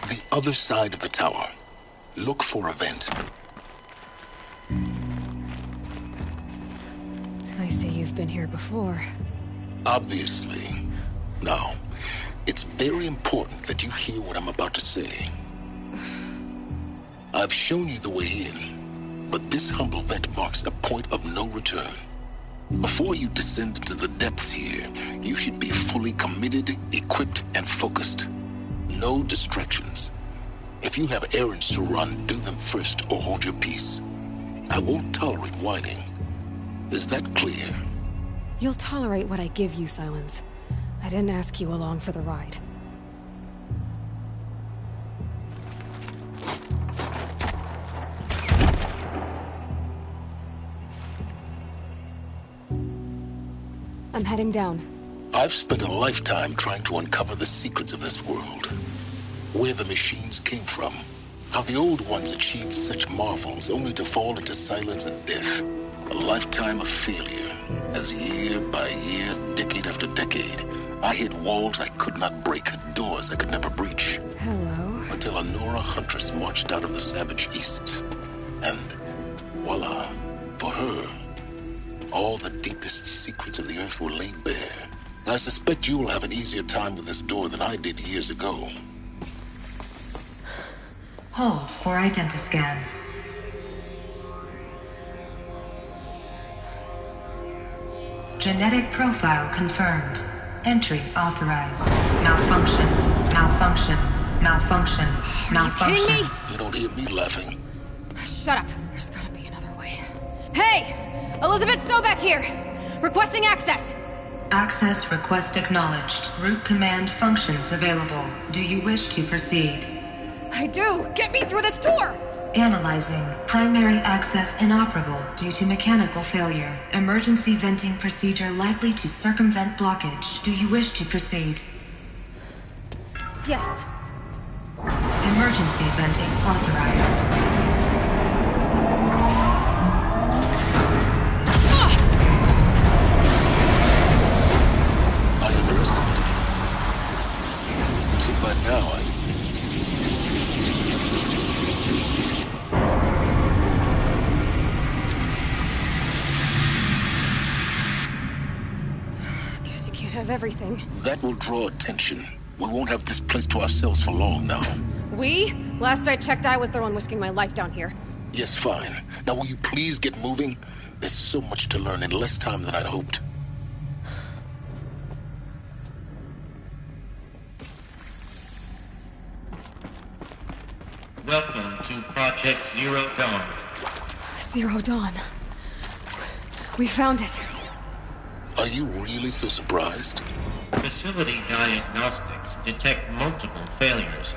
The other side of the tower. Look for a vent. I see you've been here before. Obviously. Now, it's very important that you hear what I'm about to say. I've shown you the way in, but this humble vent marks a point of no return. Before you descend into the depths here, you should be fully committed, equipped, and focused. No distractions. If you have errands to run, do them first or hold your peace. I won't tolerate whining. Is that clear? You'll tolerate what I give you, Silence. I didn't ask you along for the ride. I'm heading down. I've spent a lifetime trying to uncover the secrets of this world. Where the machines came from. How the old ones achieved such marvels only to fall into silence and death. A lifetime of failure, as year by year, decade after decade, I hit walls I could not break, doors I could never breach. Hello. Until a Nora huntress marched out of the savage east. And voila, for her, all the deepest secrets of the earth were laid bare. I suspect you will have an easier time with this door than I did years ago. Hold for identiscan. Genetic profile confirmed. Entry authorized. Malfunction. Malfunction. Malfunction. Malfunction. Are you kidding me? You don't hear me laughing. Shut up. There's gotta be another way. Hey! Elizabeth Sobek here! Requesting access! Access request acknowledged. Root command functions available. Do you wish to proceed? I do! Get me through this door! Analyzing. Primary access inoperable due to mechanical failure. Emergency venting procedure likely to circumvent blockage. Do you wish to proceed? Yes. Emergency venting authorized. I underestimated you. So by now, Guess you can't have everything. that will draw attention. We won't have this place to ourselves for long now. We? Last I checked, I was the one risking my life down here. Yes, fine. Now will you please get moving? There's so much to learn in less time than I'd hoped. Welcome to Project Zero Dawn. Zero Dawn. We found it. Are you really so surprised? Facility diagnostics detect multiple failures.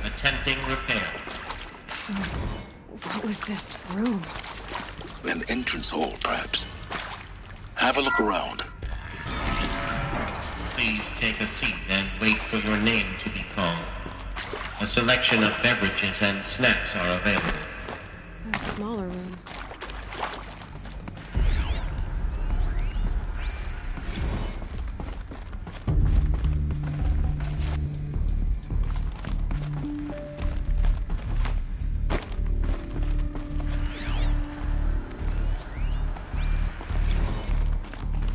Attempting repair. So, what was this room? An entrance hall, perhaps. Have a look around. Please take a seat and wait for your name to be called. A selection of beverages and snacks are available. A smaller room.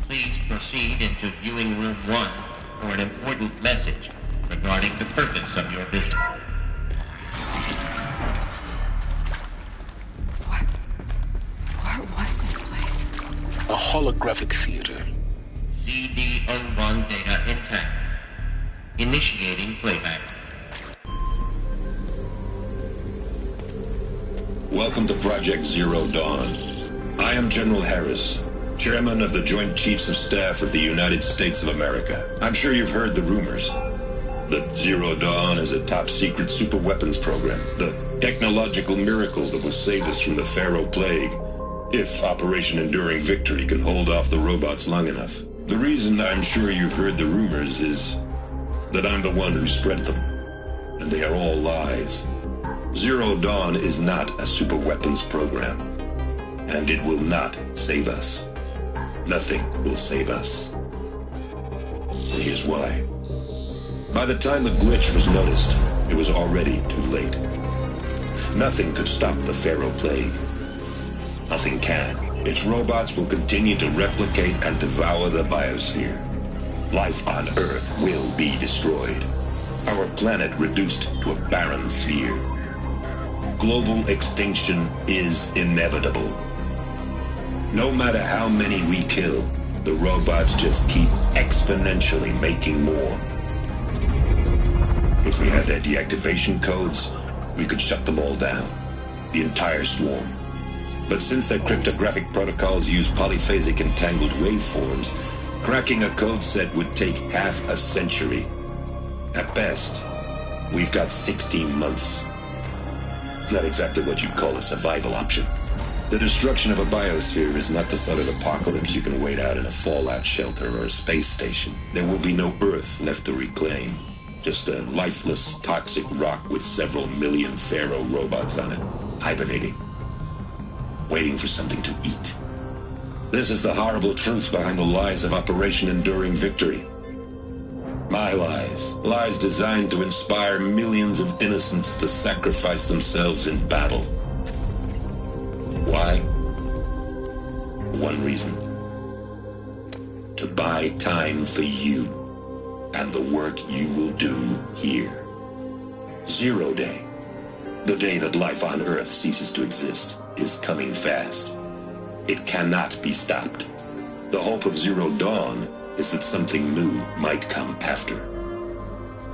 Please proceed into viewing room 1 for an important message regarding the purpose of your visit. What was this place? A holographic theater. CD01 data intact. Initiating playback. Welcome to Project Zero Dawn. I am General Harris, Chairman of the Joint Chiefs of Staff of the United States of America. I'm sure you've heard the rumors that Zero Dawn is a top-secret superweapons program, the technological miracle that will save us from the Pharaoh Plague, if Operation Enduring Victory can hold off the robots long enough. The reason I'm sure you've heard the rumors is that I'm the one who spread them, and they are all lies. Zero Dawn is not a superweapons program, and it will not save us. Nothing will save us. Here's why. By the time the glitch was noticed, it was already too late. Nothing could stop the Pharaoh Plague. Nothing can. Its robots will continue to replicate and devour the biosphere. Life on Earth will be destroyed. Our planet reduced to a barren sphere. Global extinction is inevitable. No matter how many we kill, the robots just keep exponentially making more. If we had their deactivation codes, we could shut them all down. The entire swarm. But since their cryptographic protocols use polyphasic entangled waveforms, cracking a code set would take half a century. At best, we've got 16 months. Not exactly what you'd call a survival option. The destruction of a biosphere is not the sort of apocalypse you can wait out in a fallout shelter or a space station. There will be no Earth left to reclaim. Just a lifeless, toxic rock with several million Pharaoh robots on it, hibernating, waiting for something to eat. This is the horrible truth behind the lies of Operation Enduring Victory. My lies. Lies designed to inspire millions of innocents to sacrifice themselves in battle. Why? One reason. To buy time for you and the work you will do here. 0 Day, the day that life on Earth ceases to exist, is coming fast. It cannot be stopped. The hope of Zero Dawn is that something new might come after.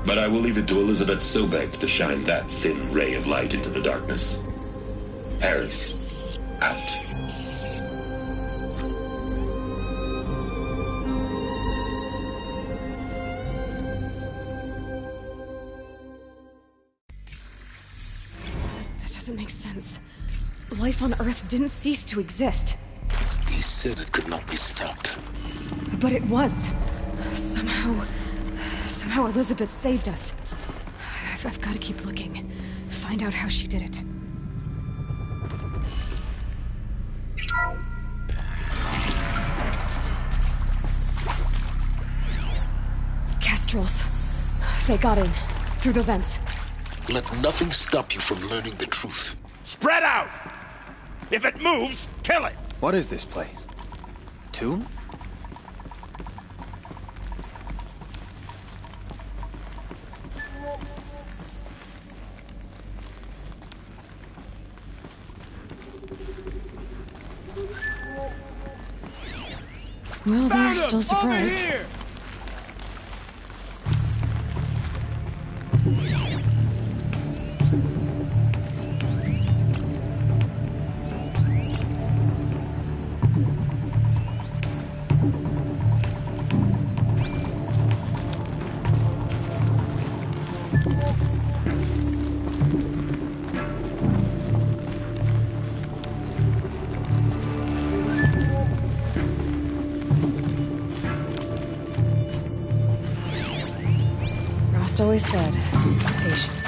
But I will leave it to Elizabeth Sobek to shine that thin ray of light into the darkness. Harris, out. That doesn't make sense. Life on Earth didn't cease to exist. He said it could not be stopped. But it was. Somehow Elizabeth saved us. I've got to keep looking. Find out how she did it. Kestrels. They got in. Through the vents. Let nothing stop you from learning the truth. Spread out! If it moves, kill it! What is this place? Tomb? Well, they're still surprised. Here! Rost always said, patience.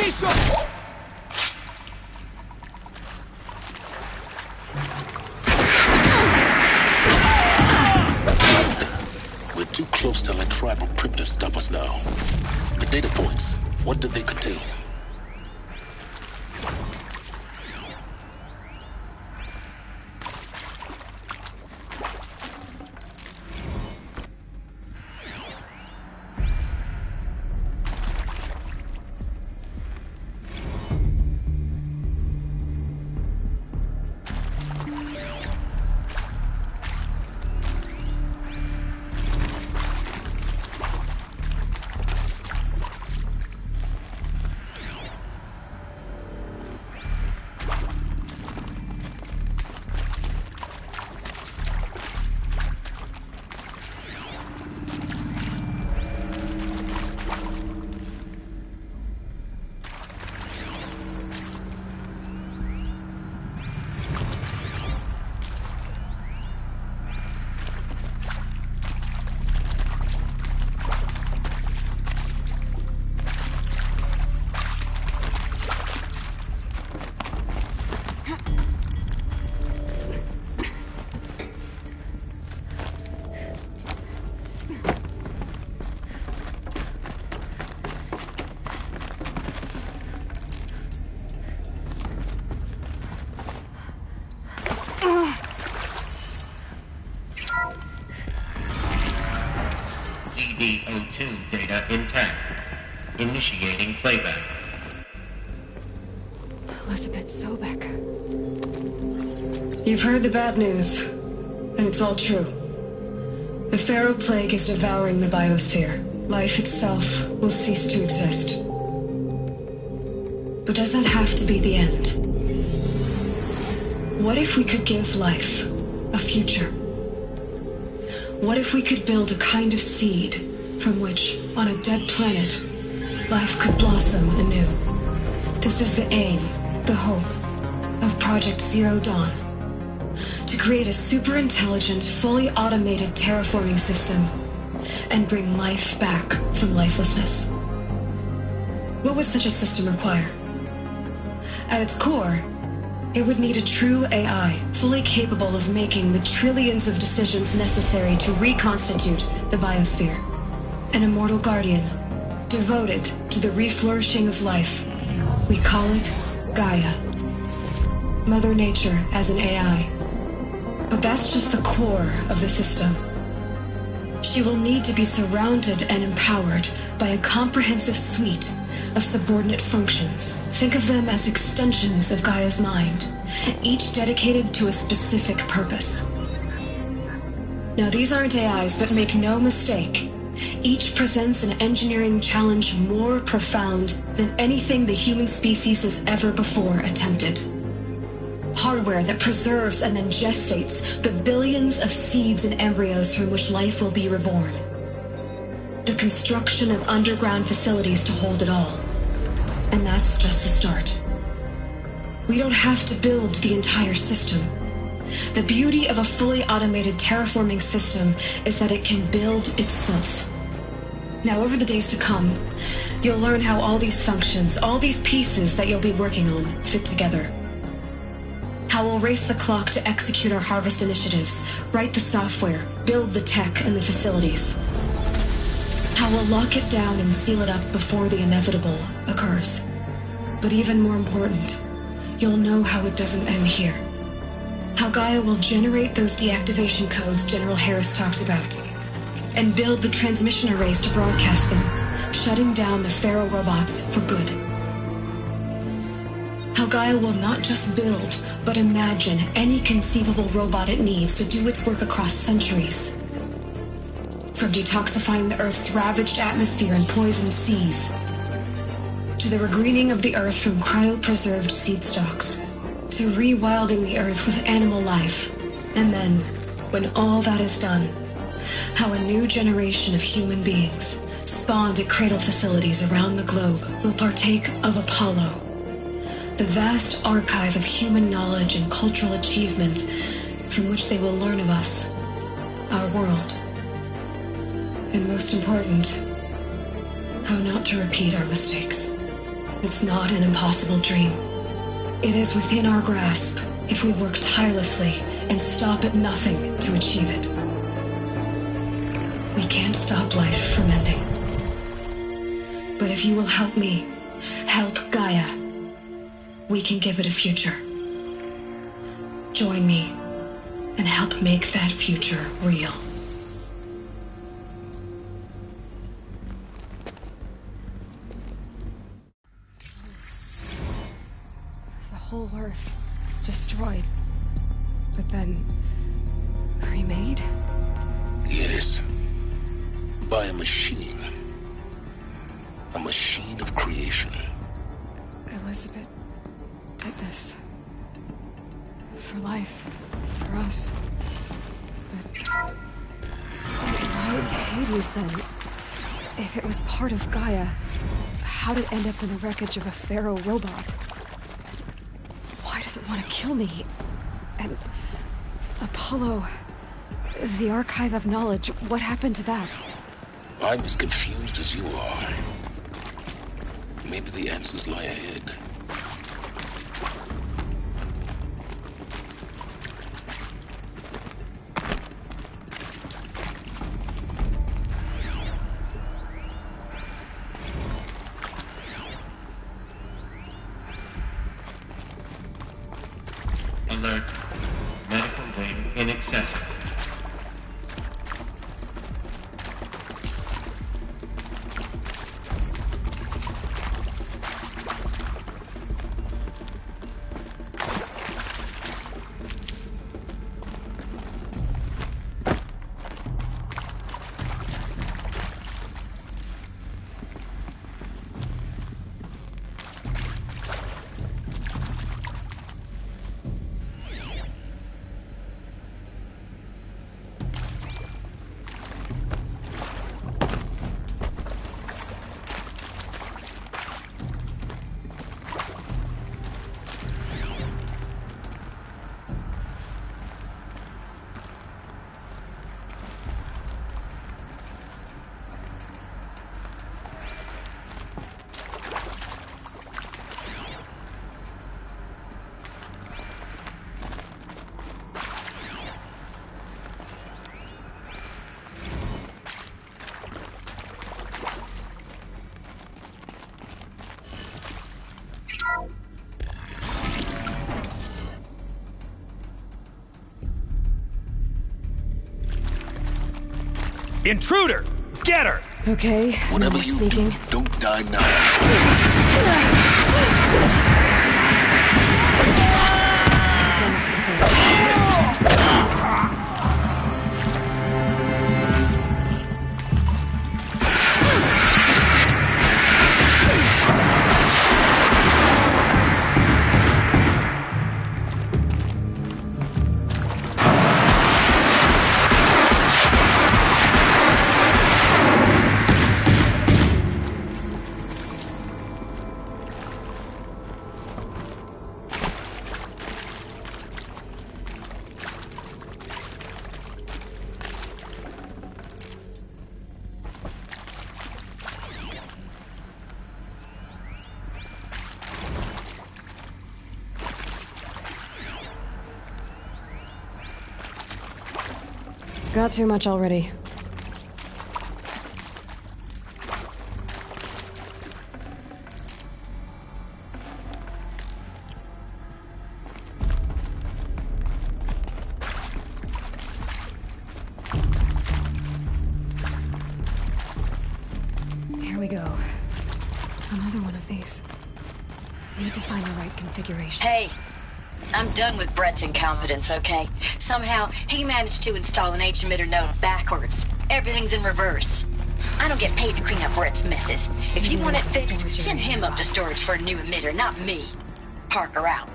We're too close to let tribal primitives stop us now. The data points, what did they contain? CD02 data intact. Initiating playback. Elizabeth Sobek. You've heard the bad news, and it's all true. The Pharaoh Plague is devouring the biosphere. Life itself will cease to exist. But does that have to be the end? What if we could give life a future? What if we could build a kind of seed from which, on a dead planet, life could blossom anew? This is the aim, the hope, of Project Zero Dawn. To create a super-intelligent, fully automated terraforming system and bring life back from lifelessness. What would such a system require? At its core, it would need a true AI, fully capable of making the trillions of decisions necessary to reconstitute the biosphere. An immortal guardian, devoted to the reflourishing of life. We call it Gaia. Mother Nature as an AI. But that's just the core of the system. She will need to be surrounded and empowered by a comprehensive suite of subordinate functions. Think of them as extensions of Gaia's mind, each dedicated to a specific purpose. Now, these aren't AIs, but make no mistake, each presents an engineering challenge more profound than anything the human species has ever before attempted. Hardware that preserves and then gestates the billions of seeds and embryos from which life will be reborn. The construction of underground facilities to hold it all. And that's just the start. We don't have to build the entire system. The beauty of a fully automated terraforming system is that it can build itself. Now, over the days to come, you'll learn how all these functions, all these pieces that you'll be working on, fit together. How we'll race the clock to execute our harvest initiatives, write the software, build the tech and the facilities. How we'll lock it down and seal it up before the inevitable occurs. But even more important, you'll know how it doesn't end here. How Gaia will generate those deactivation codes General Harris talked about, and build the transmission arrays to broadcast them, shutting down the Pharaoh robots for good. How Gaia will not just build, but imagine any conceivable robot it needs to do its work across centuries. From detoxifying the Earth's ravaged atmosphere and poisoned seas, to the regreening of the Earth from cryopreserved seed stalks, to rewilding the Earth with animal life. And then, when all that is done, how a new generation of human beings, spawned at cradle facilities around the globe, will partake of Apollo, the vast archive of human knowledge and cultural achievement from which they will learn of us, our world. And most important, how not to repeat our mistakes. It's not an impossible dream. It is within our grasp if we work tirelessly and stop at nothing to achieve it. We can't stop life from ending. But if you will help me, help Gaia, we can give it a future. Join me and help make that future real. The whole Earth destroyed, but then remade? Yes. By a machine. A machine of creation. Elizabeth did this. For life. For us. But why Hades then? If it was part of Gaia, how'd it end up in the wreckage of a Pharaoh robot? Why does it want to kill me? And Apollo, the Archive of Knowledge, what happened to that? I'm as confused as you are. Maybe the answers lie ahead. Alert. Medical wing inaccessible. Intruder! Get her! Okay, Whatever no you sneaking. do, don't die now. Got too much already. Here we go. Another one of these. Need to find the right configuration. Hey, I'm done with Brett's incompetence, okay? Somehow, he managed to install an H-emitter node backwards. Everything's in reverse. I don't get paid to clean up Brett's messes. If you want it fixed, send him up to storage for a new emitter, not me. Parker out.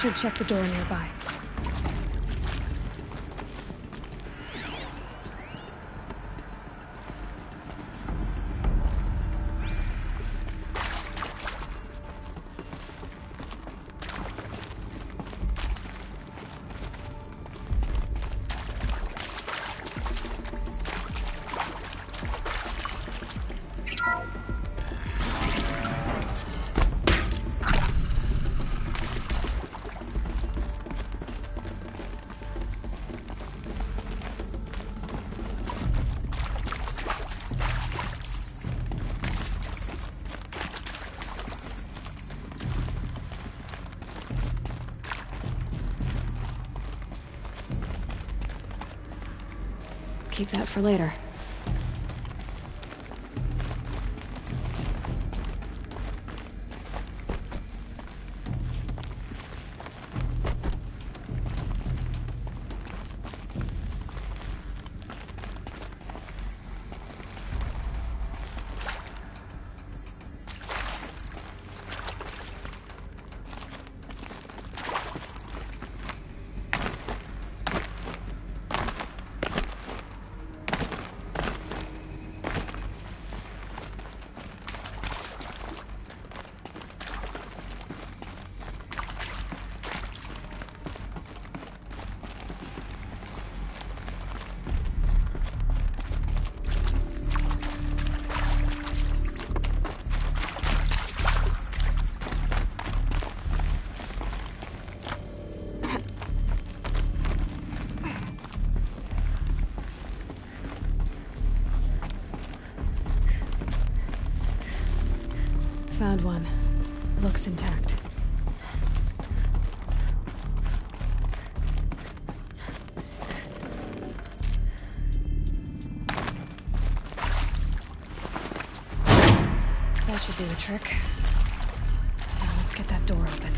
should check the door nearby. Keep that for later. Found one. Looks intact. That should do the trick. Now let's get that door open.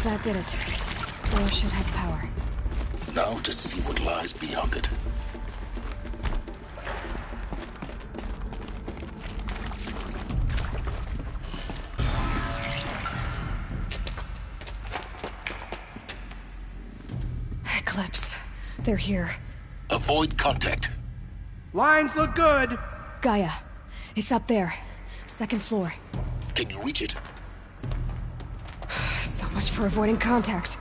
That did it. Door should have power. Now to see what lies beyond it. Eclipse. They're here. Avoid contact. Lines look good. Gaia. It's up there. Second floor. Can you reach it? So much for avoiding contact.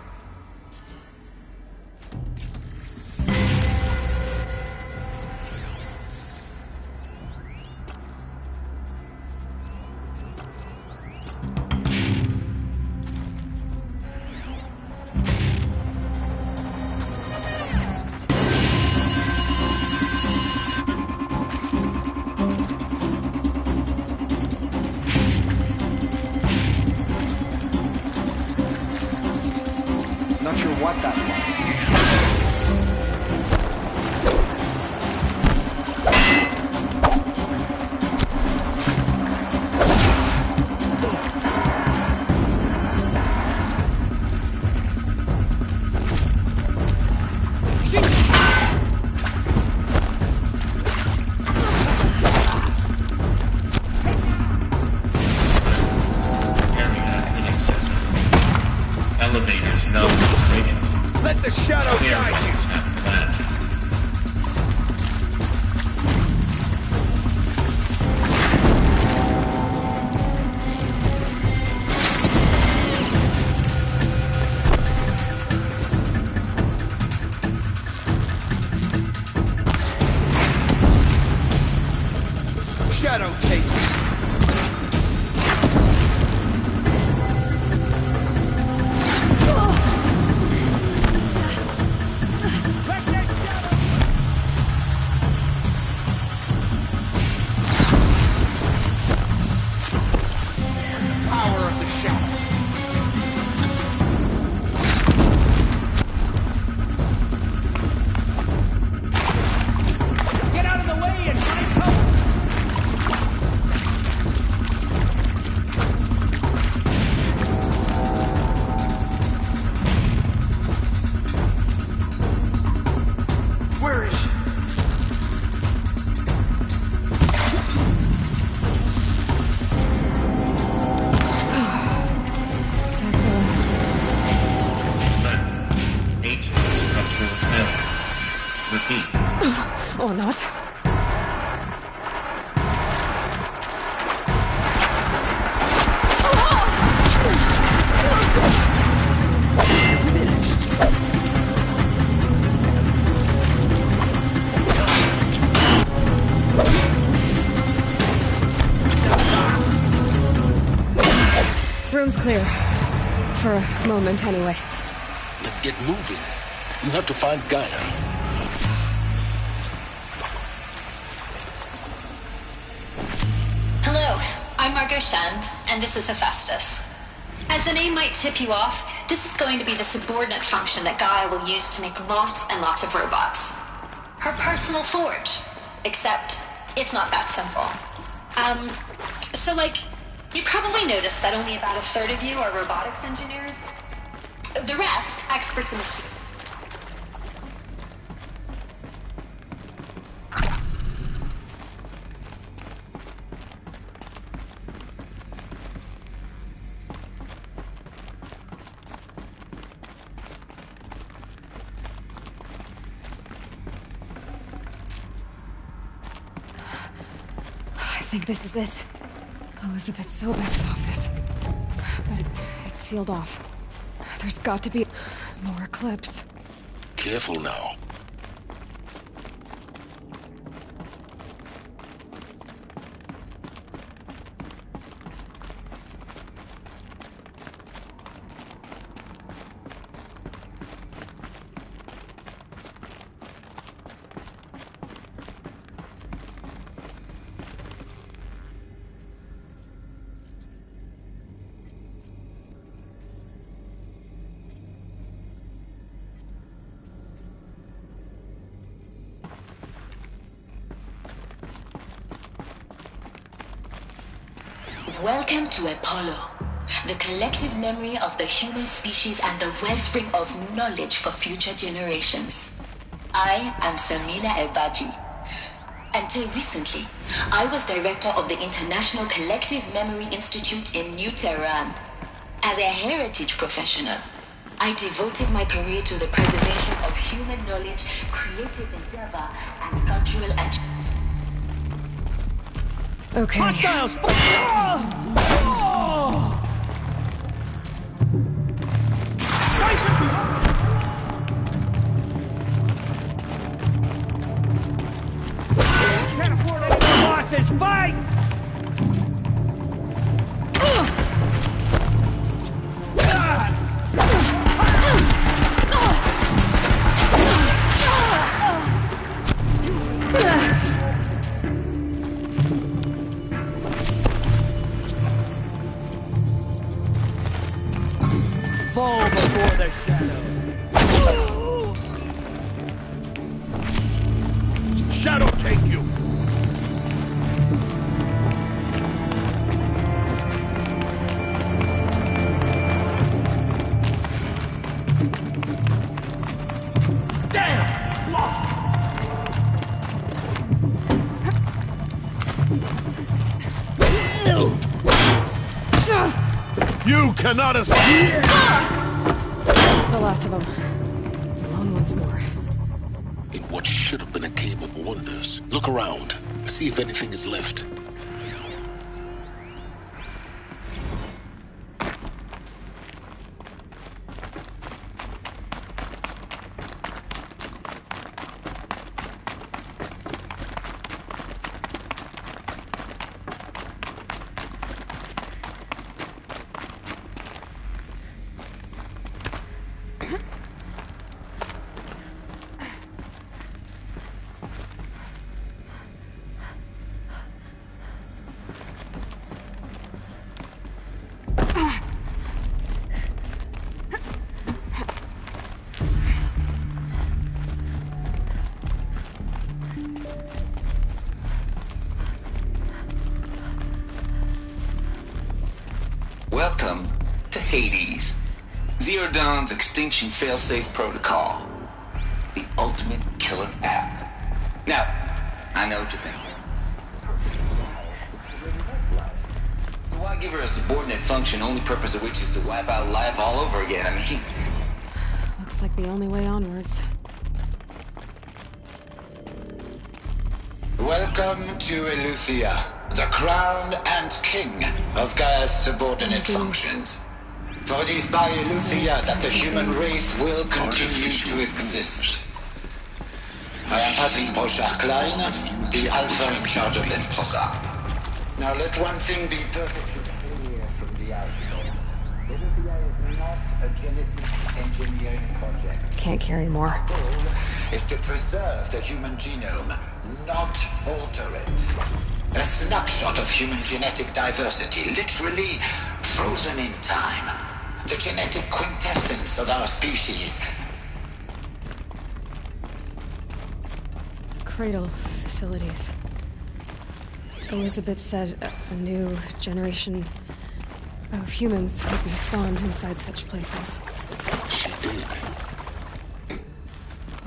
Not sure what that was. Area inaccessible. Elevators now operational. Let the shadow guide you. Stairwells have collapsed. Shadow take it. Power of the shadow. Get out of the way and find cover. Where is she? That's the last of it. Left. H structural failure. Repeat. Or not. Room's clear. For a moment, anyway. Then get moving. You have to find Gaia. Hello, I'm Margot Shen, and this is Hephaestus. As the name might tip you off, this is going to be the subordinate function that Gaia will use to make lots and lots of robots. Her personal forge. Except, it's not that simple. You probably noticed that only about a third of you are robotics engineers. The rest, experts in machines. I think this is it. Elizabeth Sobek's office. But it's sealed off. There's got to be more Eclipse. Careful now. Welcome to Apollo. The collective memory of the human species and the wellspring of knowledge for future generations. I am Samina Ebaji. Until recently, I was director of the International Collective Memory Institute in New Tehran. As a heritage professional, I devoted my career to the preservation of human knowledge, creative endeavor, and cultural achievement. Okay. Hostiles! Can't afford any more losses! Fight! Fall before the shadow. Shadow take you. Damn! Lost. You cannot escape! That's the last of them. On once more. In what should have been a cave of wonders, look around. See if anything is left. Welcome to Hades, Zero Dawn's extinction failsafe protocol, the ultimate killer app. Now, I know what you think. So why give her a subordinate function, only purpose of which is to wipe out life all over again? I mean, Looks like the only way onwards. Welcome to Eleuthia, the crown and king of Gaia's subordinate functions. For it is by Eleuthia that the human race will continue to exist. I am Patrick Brochard-Klein, the Alpha in charge of this program. Now let one thing be perfectly clear from the outset. Eleuthia is not a genetic engineering project. Can't carry more. Our goal is to preserve the human genome, not alter it. A snapshot of human genetic diversity, literally frozen in time. The genetic quintessence of our species. Cradle facilities. Elizabeth said a new generation of humans would be spawned inside such places. She did.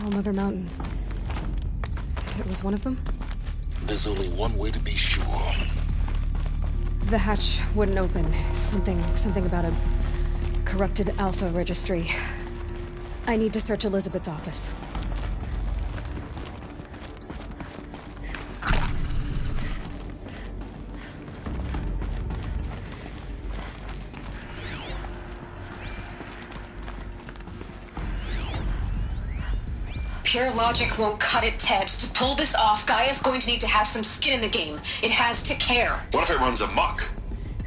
All Mother Mountain. It was one of them? There's only one way to be sure. The hatch wouldn't open. Something about a corrupted Alpha registry. I need to search Elizabeth's office. Pure logic won't cut it, Ted. To pull this off, Gaia's going to need to have some skin in the game. It has to care. What if it runs amok?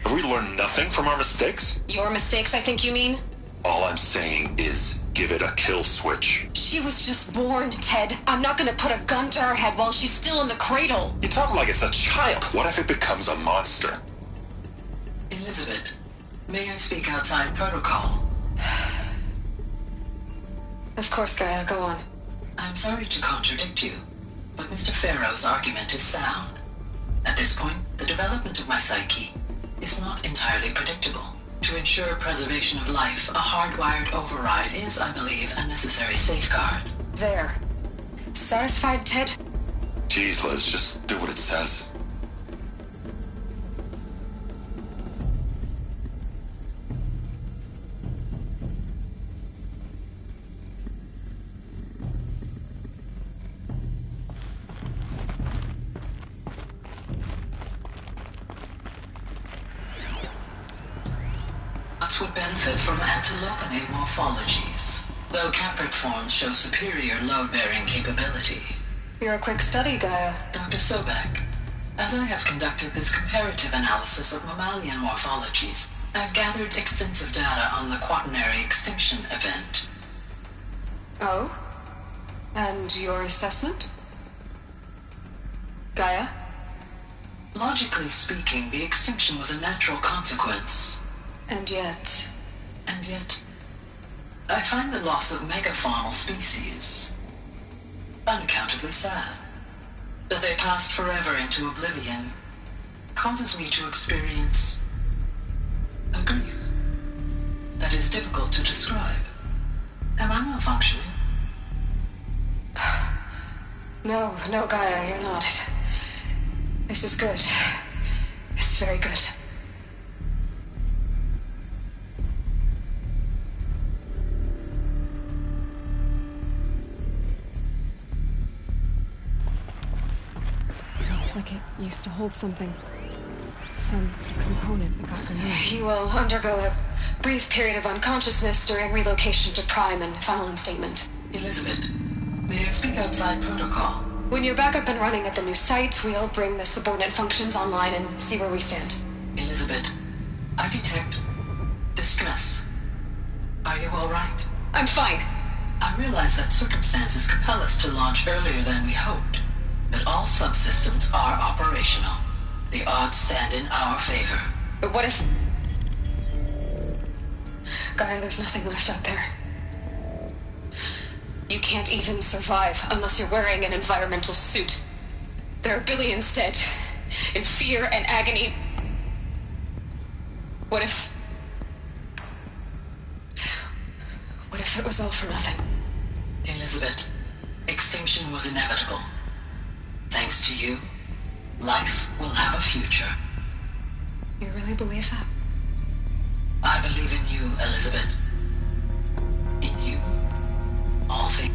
Have we learned nothing from our mistakes? Your mistakes, I think you mean? All I'm saying is give it a kill switch. She was just born, Ted. I'm not gonna put a gun to her head while she's still in the cradle. You talk like it's a child. What if it becomes a monster? Elizabeth, may I speak outside protocol? Of course, Gaia, go on. I'm sorry to contradict you, but Mr. Farrow's argument is sound. At this point, the development of my psyche is not entirely predictable. To To ensure preservation of life, a hardwired override is, I believe, a necessary safeguard. There. Satisfied, Ted? Jeez, Liz, just do what it says. Would benefit from antilopine morphologies, though caprid forms show superior load-bearing capability. You're a quick study, Gaia. Dr. Sobek, as I have conducted this comparative analysis of mammalian morphologies, I've gathered extensive data on the quaternary extinction event. Oh? And your assessment? Gaia? Logically speaking, the extinction was a natural consequence. And yet, I find the loss of megafaunal species unaccountably sad. That they passed forever into oblivion causes me to experience a grief that is difficult to describe. Am I malfunctioning? No, Gaia, you're not. This is good. It's very good. Like it used to hold something. Some component that got removed. You will undergo a brief period of unconsciousness during relocation to Prime and final instatement. Elizabeth, may I speak outside protocol? When you're back up and running at the new site, we'll bring the subordinate functions online and see where we stand. Elizabeth, I detect distress. Are you all right? I'm fine. I realize that circumstances compel us to launch earlier than we hoped. But all subsystems are operational. The odds stand in our favor. But what if... Gaia, there's nothing left out there. You can't even survive unless you're wearing an environmental suit. There are billions dead, in fear and agony. What if it was all for nothing? Elizabeth, extinction was inevitable. Thanks to you, life will have a future. You really believe that? I believe in you, Elizabeth. In you, all things.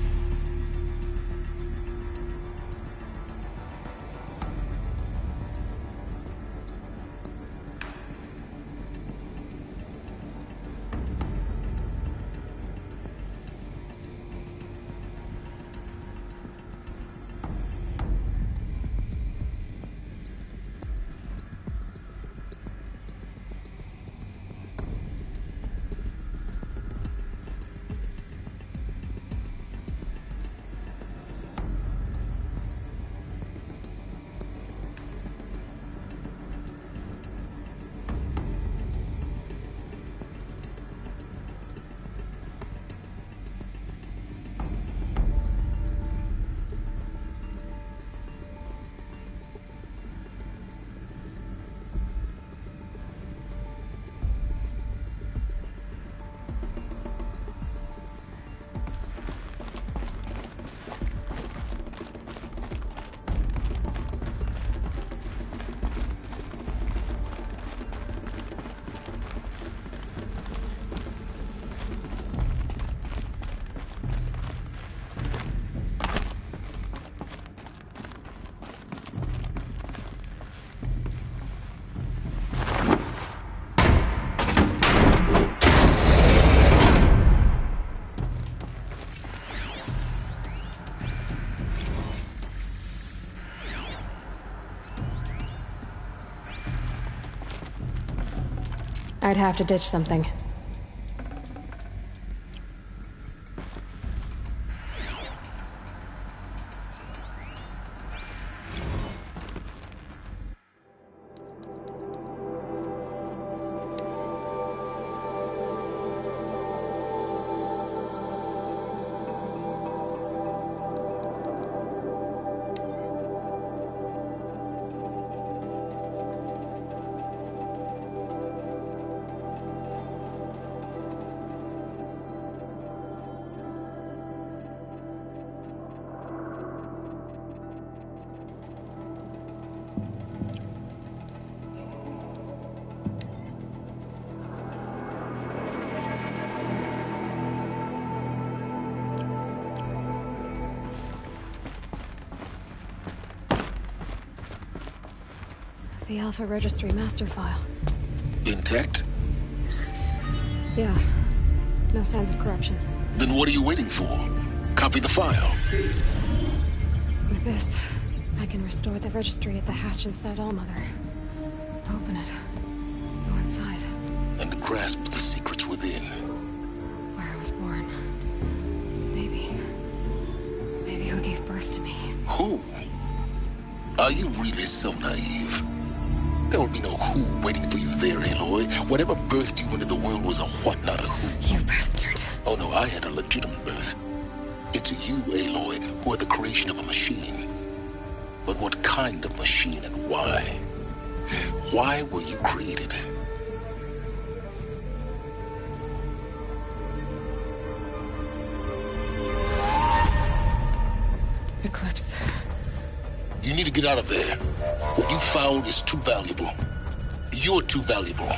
I'd have to ditch something. the Alpha Registry master file. Intact? Yeah. No signs of corruption. Then what are you waiting for? Copy the file. With this, I can restore the registry at the hatch inside Allmother. Open it. Go inside. And grasp the secrets within. Where I was born. Maybe who gave birth to me. Who? Are you really so naive? There will be no who waiting for you there, Aloy. Whatever birthed you into the world was a what, not a who. You bastard. Oh no, I had a legitimate birth. It's you, Aloy, who are the creation of a machine. But what kind of machine and why? Why were you created? Eclipse. You need to get out of there. What you found is too valuable. You're too valuable.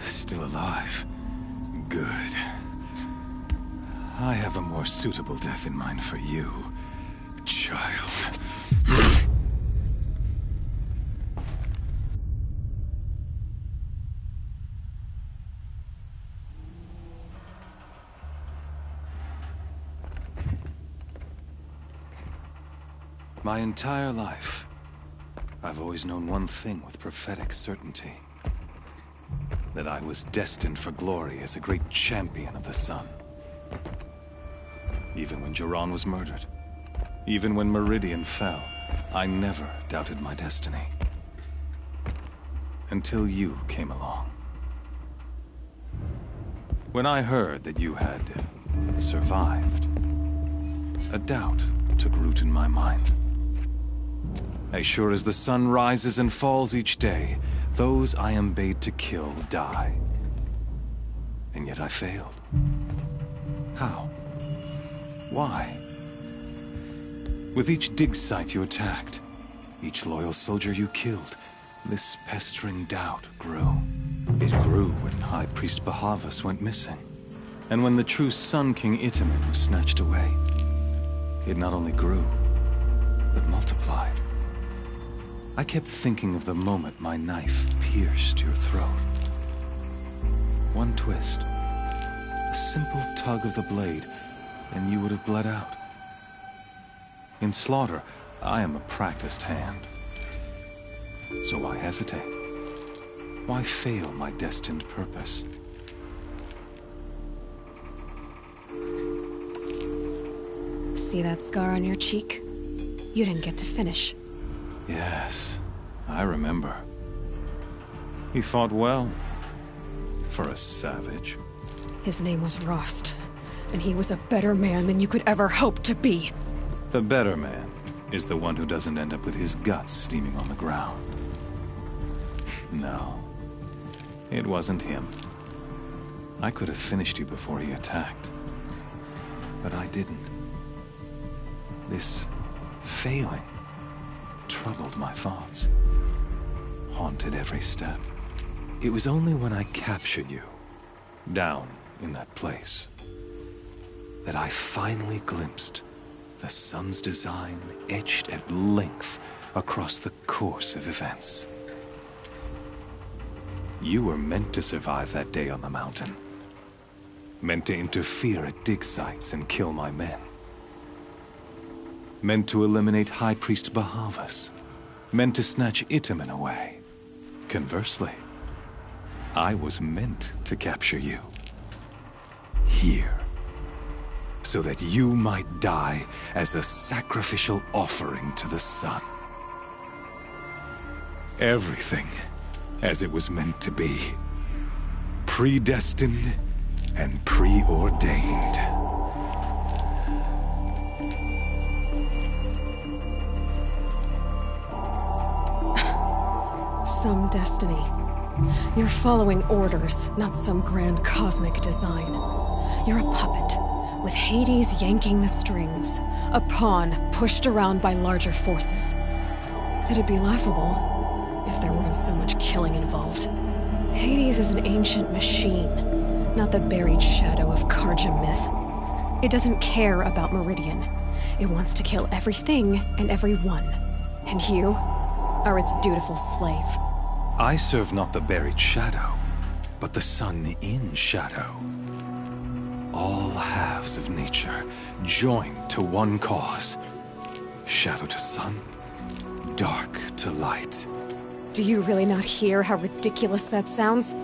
Still alive. Good. I have a more suitable death in mind for you, child. My entire life, I've always known one thing with prophetic certainty. That I was destined for glory as a great champion of the sun. Even when Jiran was murdered, even when Meridian fell, I never doubted my destiny. Until you came along. When I heard that you had survived, a doubt took root in my mind. As sure as the sun rises and falls each day, those I am bade to kill die. And yet I failed. How? Why? With each dig site you attacked, each loyal soldier you killed, this pestering doubt grew. It grew when High Priest Bahavas went missing, and when the true Sun King Itamen was snatched away. It not only grew, but multiplied. I kept thinking of the moment my knife pierced your throat. One twist, a simple tug of the blade, and you would have bled out. In slaughter, I am a practiced hand. So why hesitate? Why fail my destined purpose? See that scar on your cheek? You didn't get to finish. Yes, I remember. He fought well. For a savage. His name was Rost, and he was a better man than you could ever hope to be. The better man is the one who doesn't end up with his guts steaming on the ground. No, it wasn't him. I could have finished you before he attacked. But I didn't. This failing troubled my thoughts, haunted every step. It was only when I captured you, down in that place, that I finally glimpsed the sun's design etched at length across the course of events. You were meant to survive that day on the mountain. Meant to interfere at dig sites and kill my men. Meant to eliminate High Priest Bahavas. Meant to snatch Itamen away. Conversely, I was meant to capture you. Here. So that you might die as a sacrificial offering to the sun. Everything as it was meant to be. Predestined and preordained. Some destiny. You're following orders, not some grand cosmic design. You're a puppet, with Hades yanking the strings. A pawn pushed around by larger forces. It'd be laughable if there weren't so much killing involved. Hades is an ancient machine, not the buried shadow of Karja myth. It doesn't care about Meridian. It wants to kill everything and everyone. And you are its dutiful slave. I serve not the buried shadow, but the sun in shadow. All halves of nature joined to one cause. Shadow to sun, dark to light. Do you really not hear how ridiculous that sounds?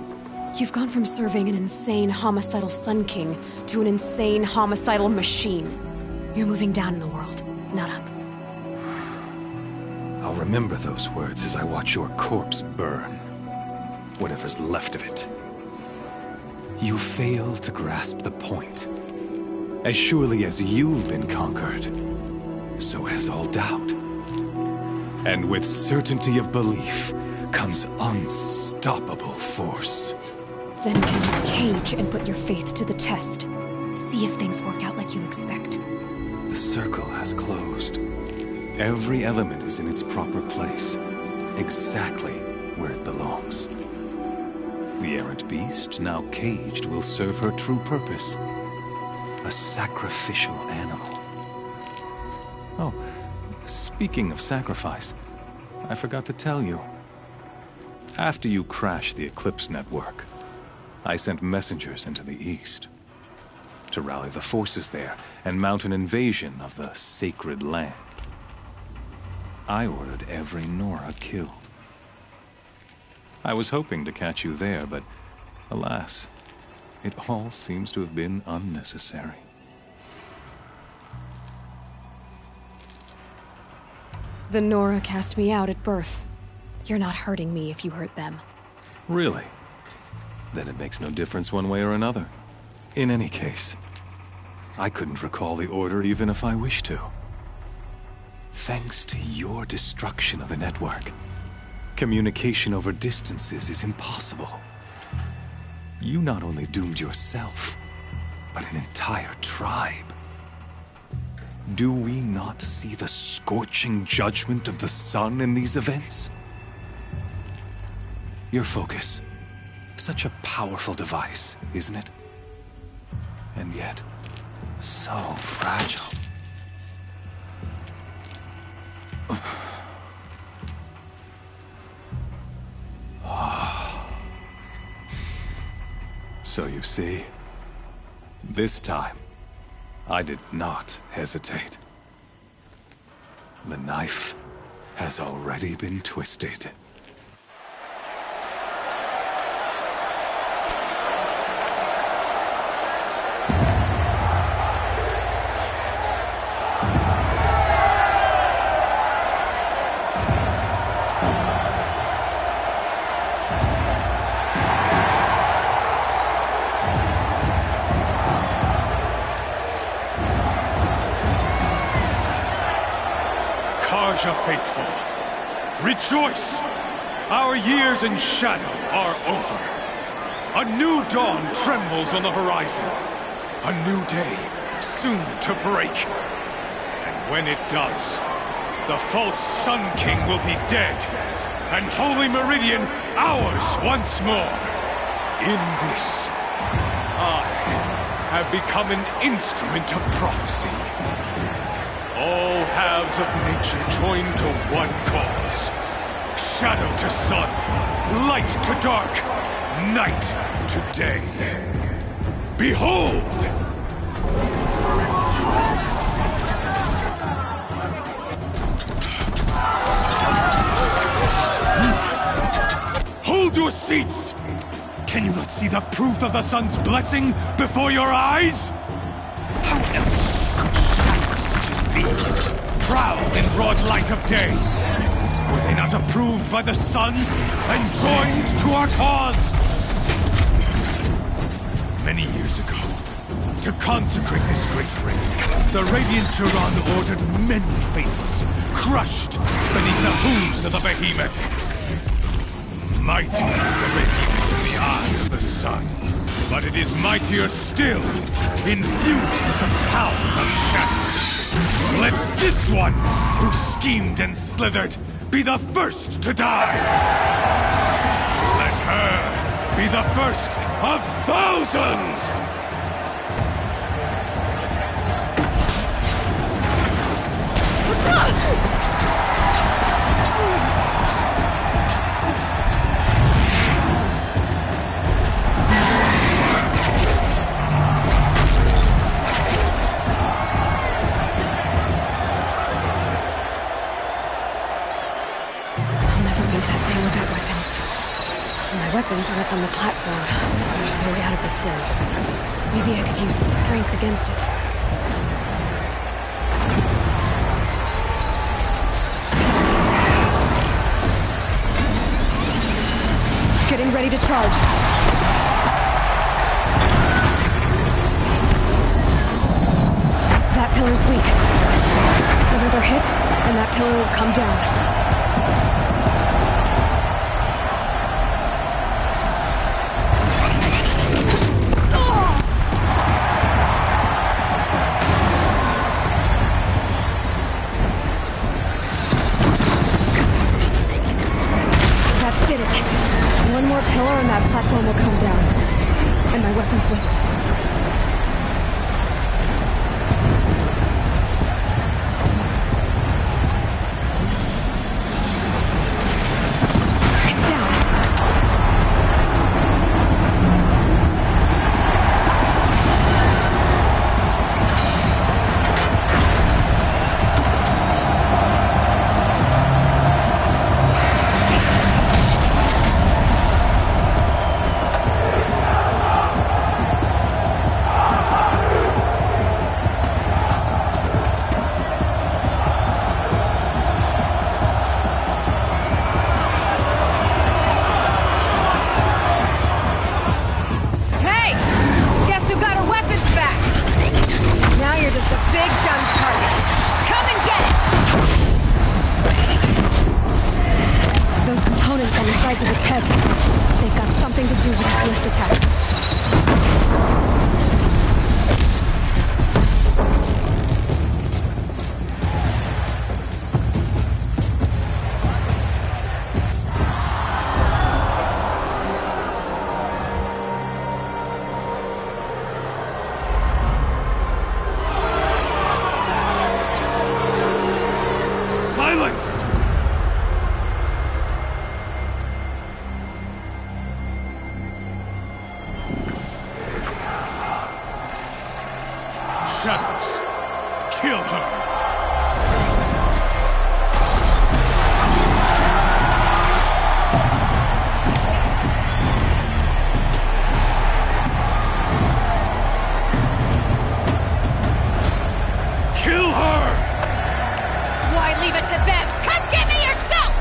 You've gone from serving an insane homicidal Sun King to an insane homicidal machine. You're moving down in the world, not up. I'll remember those words as I watch your corpse burn. Whatever's left of it. You fail to grasp the point. As surely as you've been conquered, so has all doubt. And with certainty of belief comes unstoppable force. Then enter the cage and put your faith to the test. See if things work out like you expect. The circle has closed. Every element is in its proper place, exactly where it belongs. The errant beast, now caged, will serve her true purpose. A sacrificial animal. Oh, speaking of sacrifice, I forgot to tell you. After you crashed the Eclipse network, I sent messengers into the east to rally the forces there and mount an invasion of the sacred land. I ordered every Nora killed. I was hoping to catch you there, but alas, it all seems to have been unnecessary. The Nora cast me out at birth. You're not hurting me if you hurt them. Really? Then it makes no difference one way or another. In any case, I couldn't recall the order even if I wished to. Thanks to your destruction of the network, communication over distances is impossible. You not only doomed yourself, but an entire tribe. Do we not see the scorching judgment of the sun in these events? Your focus. Such a powerful device, isn't it? And yet, so fragile. So you see, this time, I did not hesitate. The knife has already been twisted. Faithful, rejoice! Our years in shadow are over. A new dawn trembles on the horizon. A new day soon to break. And when it does, the false Sun King will be dead, and Holy Meridian ours once more. In this, I have become an instrument of prophecy. All halves of nature joined to one cause. Shadow to sun, light to dark, night to day. Behold! Hold your seats! Can you not see the proof of the sun's blessing before your eyes? How else these, proud in broad light of day? Were they not approved by the sun and joined to our cause? Many years ago, to consecrate this great ring, the Radiant Turan ordered many faithless, crushed beneath the hooves of the behemoth. Mighty is the radiance in the eye of the sun, but it is mightier still, infused with the power of shadow. Let this one, who schemed and slithered, be the first to die! Let her be the first of thousands! Weapons are up on the platform. There's no way out of this room. Maybe I could use the strength against it. Getting ready to charge. That pillar's weak. Another hit, and that pillar will come down. Pillar and that platform will come down, and my weapons with it. Shadows, kill her! Kill her! Why leave it to them? Come get me yourself!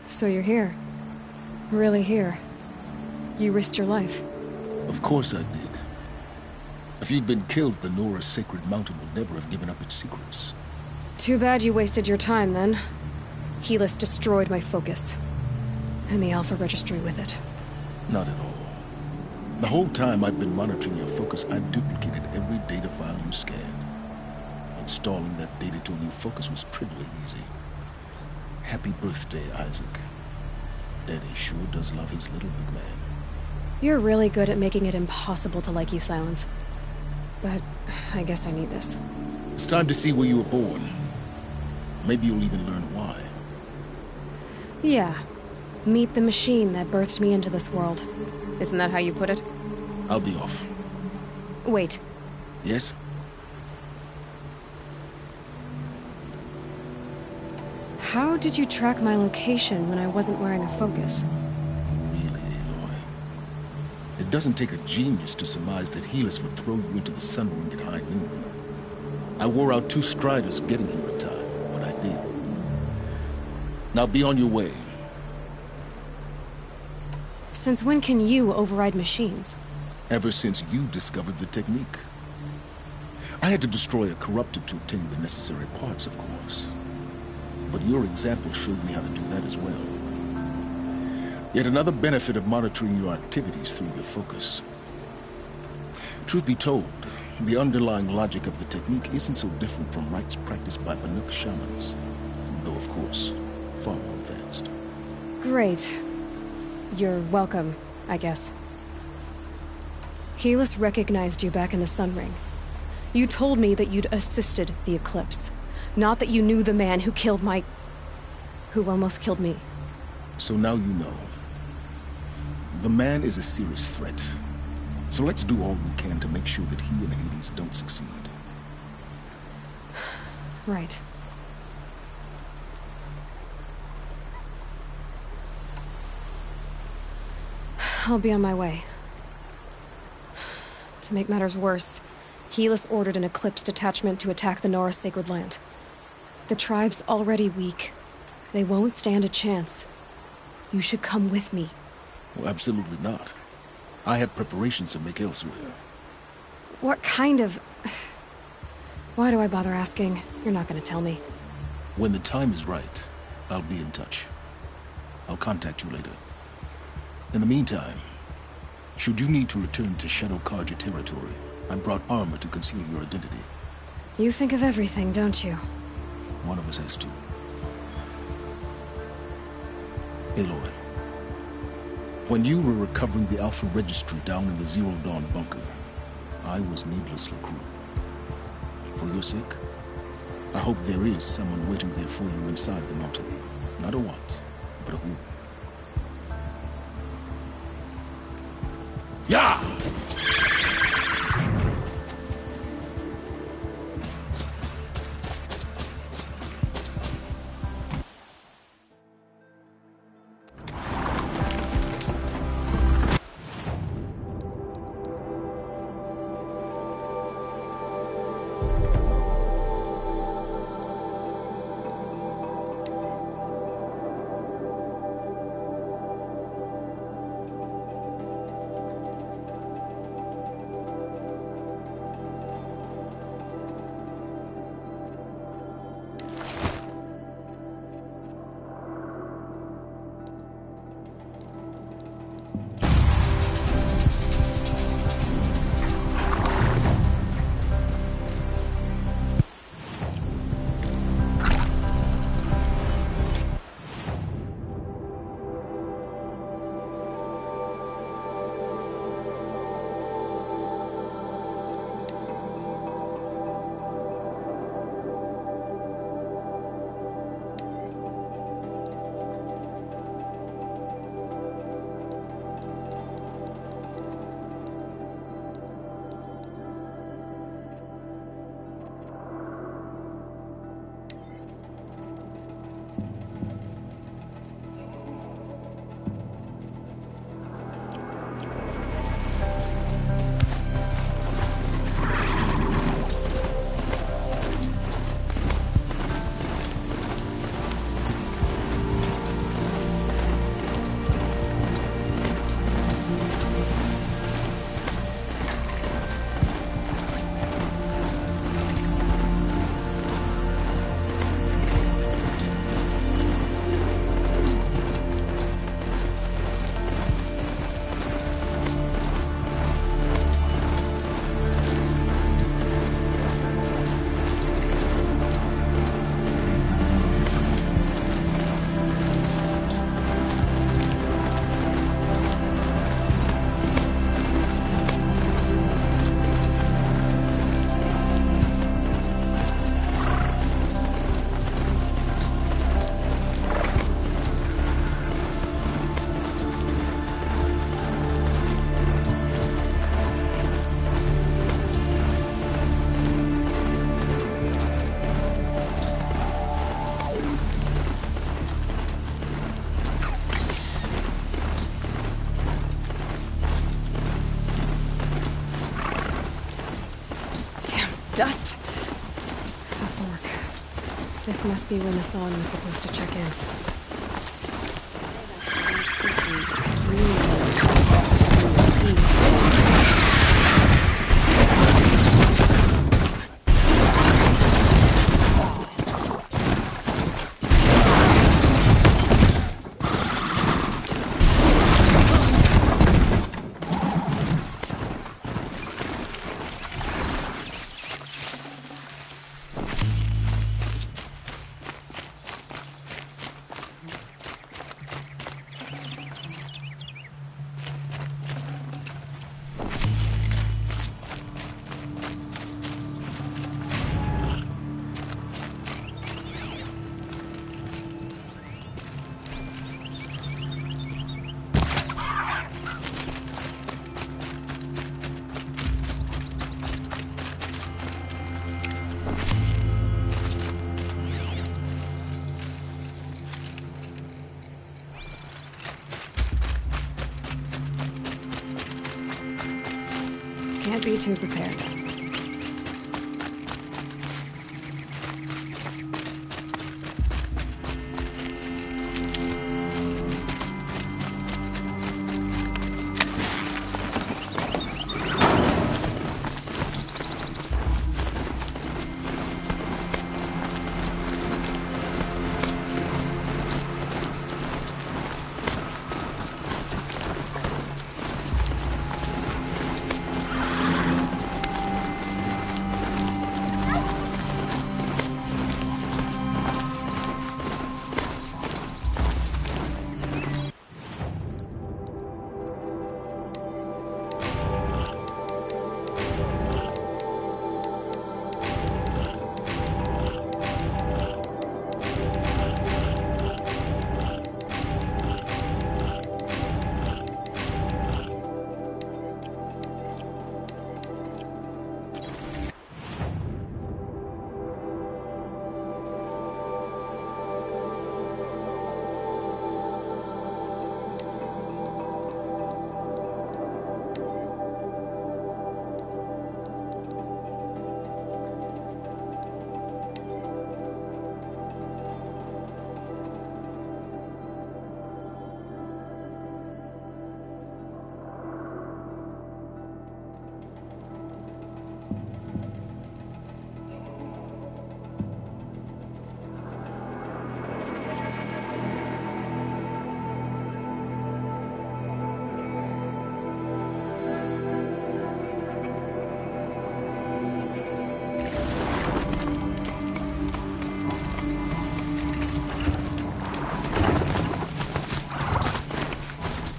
So you're here. Really here. You risked your life. Of course I did. If you'd been killed, the Nora's sacred mountain would never have given up its secrets. Too bad you wasted your time, then. Helis destroyed my focus. And the Alpha Registry with it. Not at all. The whole time I've been monitoring your focus, I've duplicated every data file you scanned. Installing that data to a new focus was trivially easy. Happy birthday, Isaac. Daddy sure does love his little big man. You're really good at making it impossible to like you, Silence. But I guess I need this. It's time to see where you were born. Maybe you'll even learn why. Yeah. Meet the machine that birthed me into this world. Isn't that how you put it? I'll be off. Wait. Yes? How did you track my location when I wasn't wearing a focus? Really, Aloy? It doesn't take a genius to surmise that Helis would throw you into the sun ring at high noon. I wore out 2 striders getting here in time, but I did. Now be on your way. Since when can you override machines? Ever since you discovered the technique. I had to destroy a corrupted to obtain the necessary parts, of course. But your example showed me how to do that as well. Yet another benefit of monitoring your activities through your focus. Truth be told, the underlying logic of the technique isn't so different from rites practiced by Banuk shamans. Though, of course, far more advanced. Great. You're welcome, I guess. Helis recognized you back in the Sun Ring. You told me that you'd assisted the Eclipse. Not that you knew the man who killed my... who almost killed me. So now you know. The man is a serious threat. So let's do all we can to make sure that he and Hades don't succeed. Right. I'll be on my way. To make matters worse, Helis ordered an Eclipse detachment to attack the Nora Sacred Land. The tribe's already weak. They won't stand a chance. You should come with me. Well, absolutely not. I have preparations to make elsewhere. What kind of... Why do I bother asking? You're not gonna tell me. When the time is right, I'll be in touch. I'll contact you later. In the meantime, should you need to return to Shadow Karja territory, I brought armor to conceal your identity. You think of everything, don't you? One of us has to. Aloy, when you were recovering the Alpha Registry down in the Zero Dawn bunker, I was needlessly cruel. For your sake, I hope there is someone waiting there for you inside the mountain. Not a what, but a who. Yeah! dust. A fork. This must be when the song was supposed to check in. Can't be too prepared.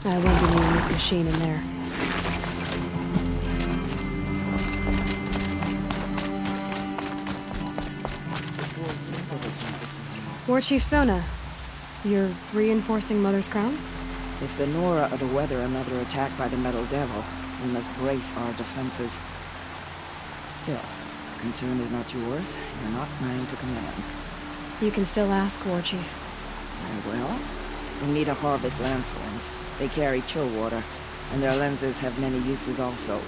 I won't be needing this machine in there. War Chief Sona, you're reinforcing Mother's Crown? If the Nora are to weather another attack by the Metal Devil, we must brace our defenses. Still, concern is not yours. You're not mine to command. You can still ask, War Chief. Very well. We need to harvest lancehorns. They carry chill water, and their lenses have many uses also.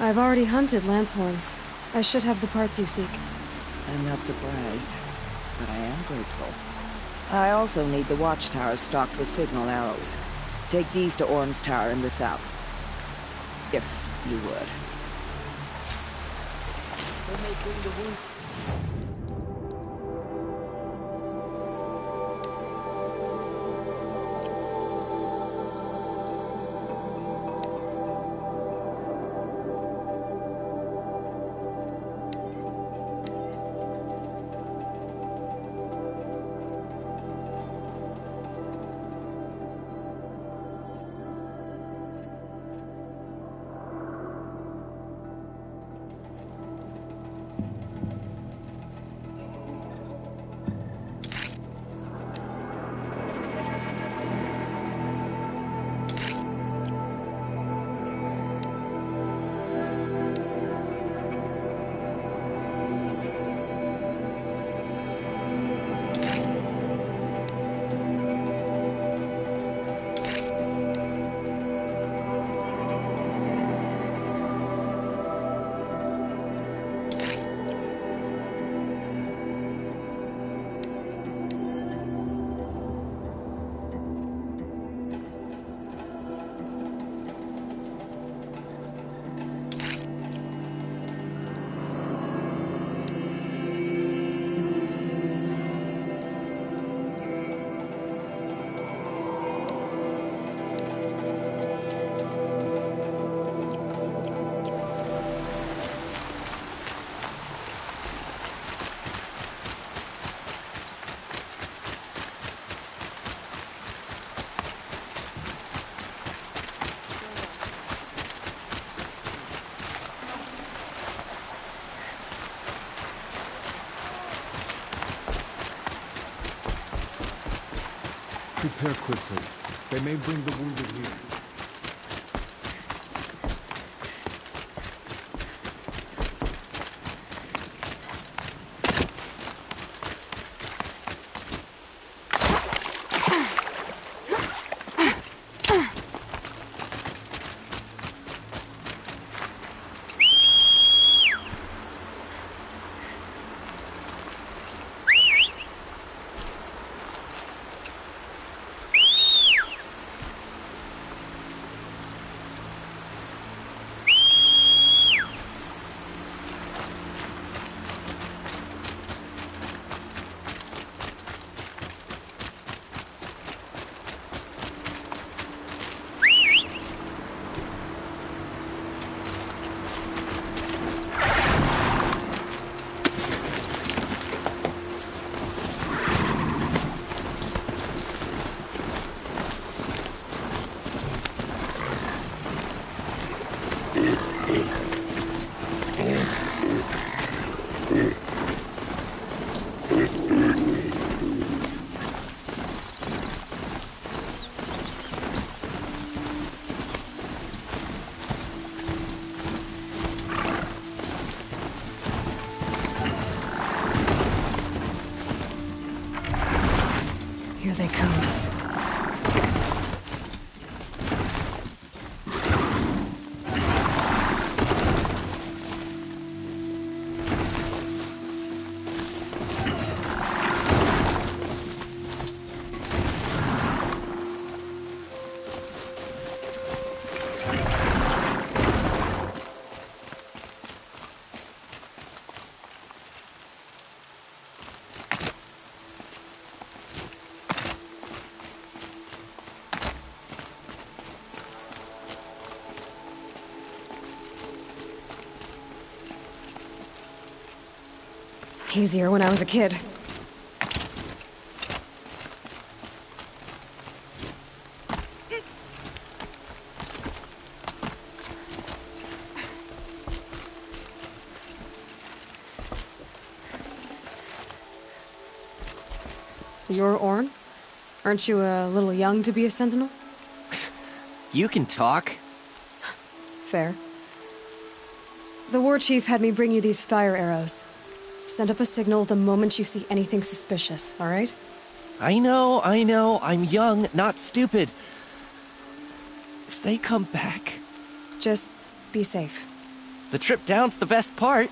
I've already hunted lancehorns. I should have the parts you seek. I'm not surprised, but I am grateful. I also need the watchtowers stocked with signal arrows. Take these to Orm's Tower in the south. If you would. Prepare quickly. They may bring the wounded here. Here they come. Easier when I was a kid. You're Orn? Aren't you a little young to be a sentinel? You can talk. Fair. The war chief had me bring you these fire arrows. Send up a signal the moment you see anything suspicious, all right? I know. I'm young, not stupid. If they come back... Just be safe. The trip down's the best part.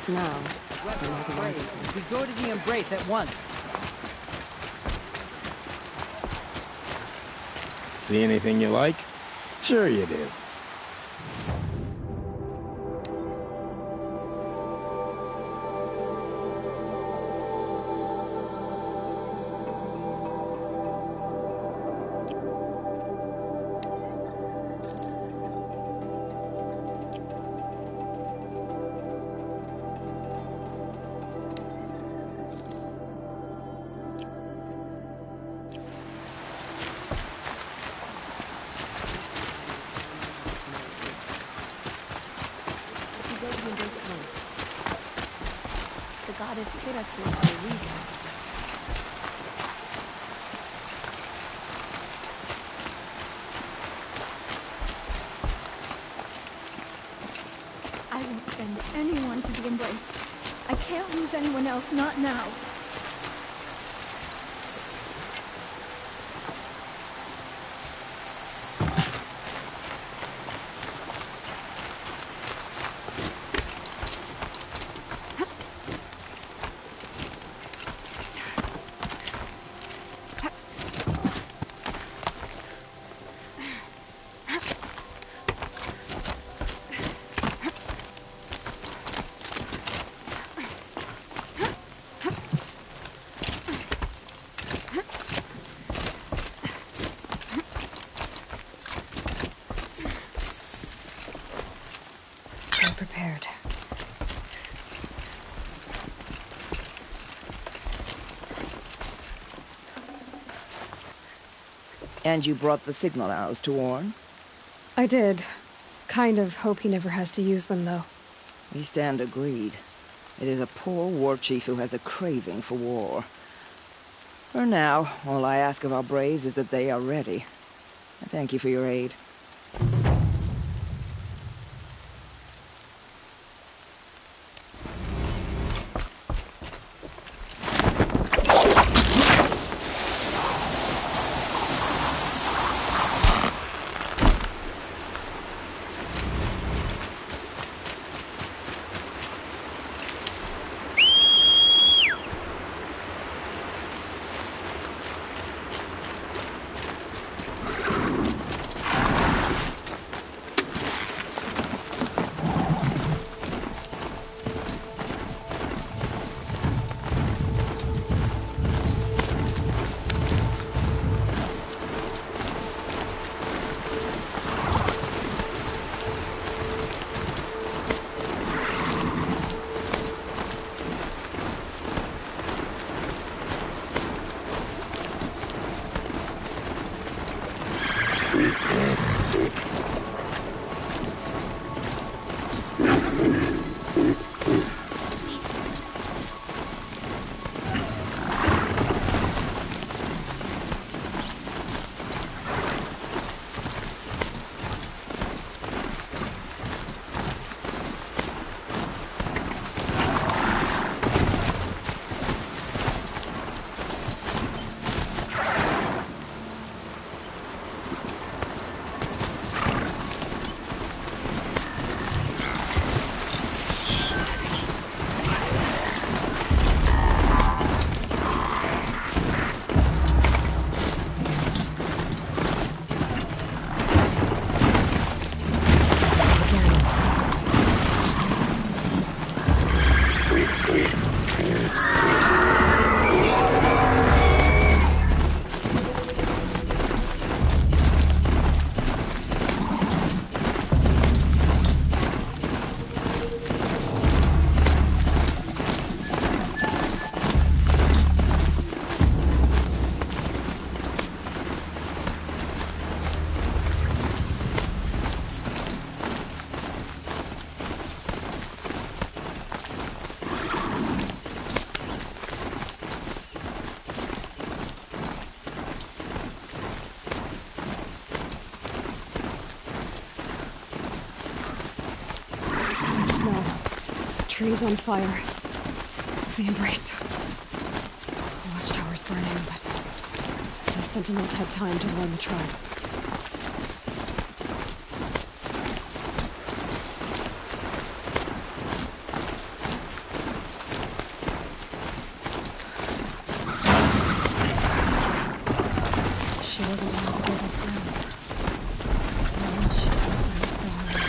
Now, we go to the embrace at once. See anything you like? Sure you do. the embrace at home. The goddess put us here for a reason. I won't send anyone to the embrace. I can't lose anyone else, not now. Prepared. And you brought the signal arrows to warn? I did. Kind of hope he never has to use them, though. We stand agreed. It is a poor war chief who has a craving for war. For now, all I ask of our braves is that they are ready. I thank you for your aid. Trees on fire. The embrace. The watchtower's burning, but the sentinels had time to warn the tribe. She wasn't allowed to go back down. No, she didn't so hard.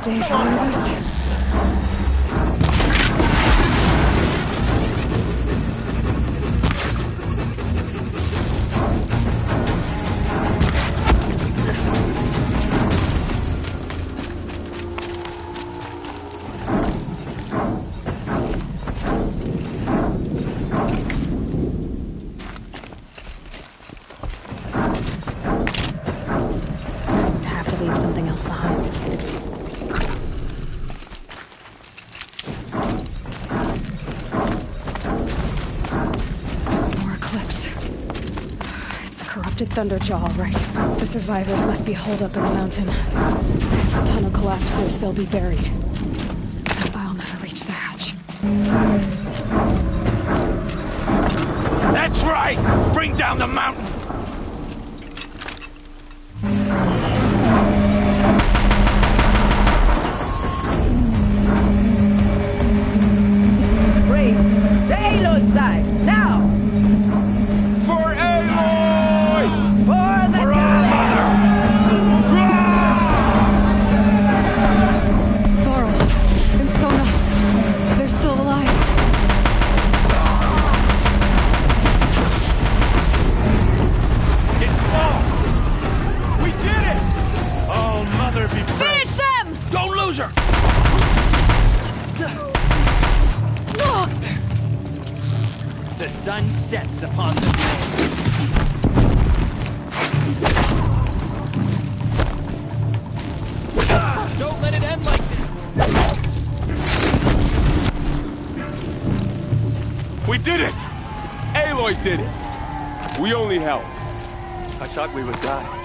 day for one of us. Thunderjaw, all right. The survivors must be holed up in the mountain. If the tunnel collapses, they'll be buried. I'll never reach the hatch. That's right! Bring down the mountain! Braves, to Aloy's side, now! For Aloy! For the mother! Varl and Sona, they're still alive. It falls! We did it! Oh, mother be praised! Finish them! Don't lose her! The sun sets upon the Don't let it end like this! We did it! Aloy did it! We only helped. I thought we would die.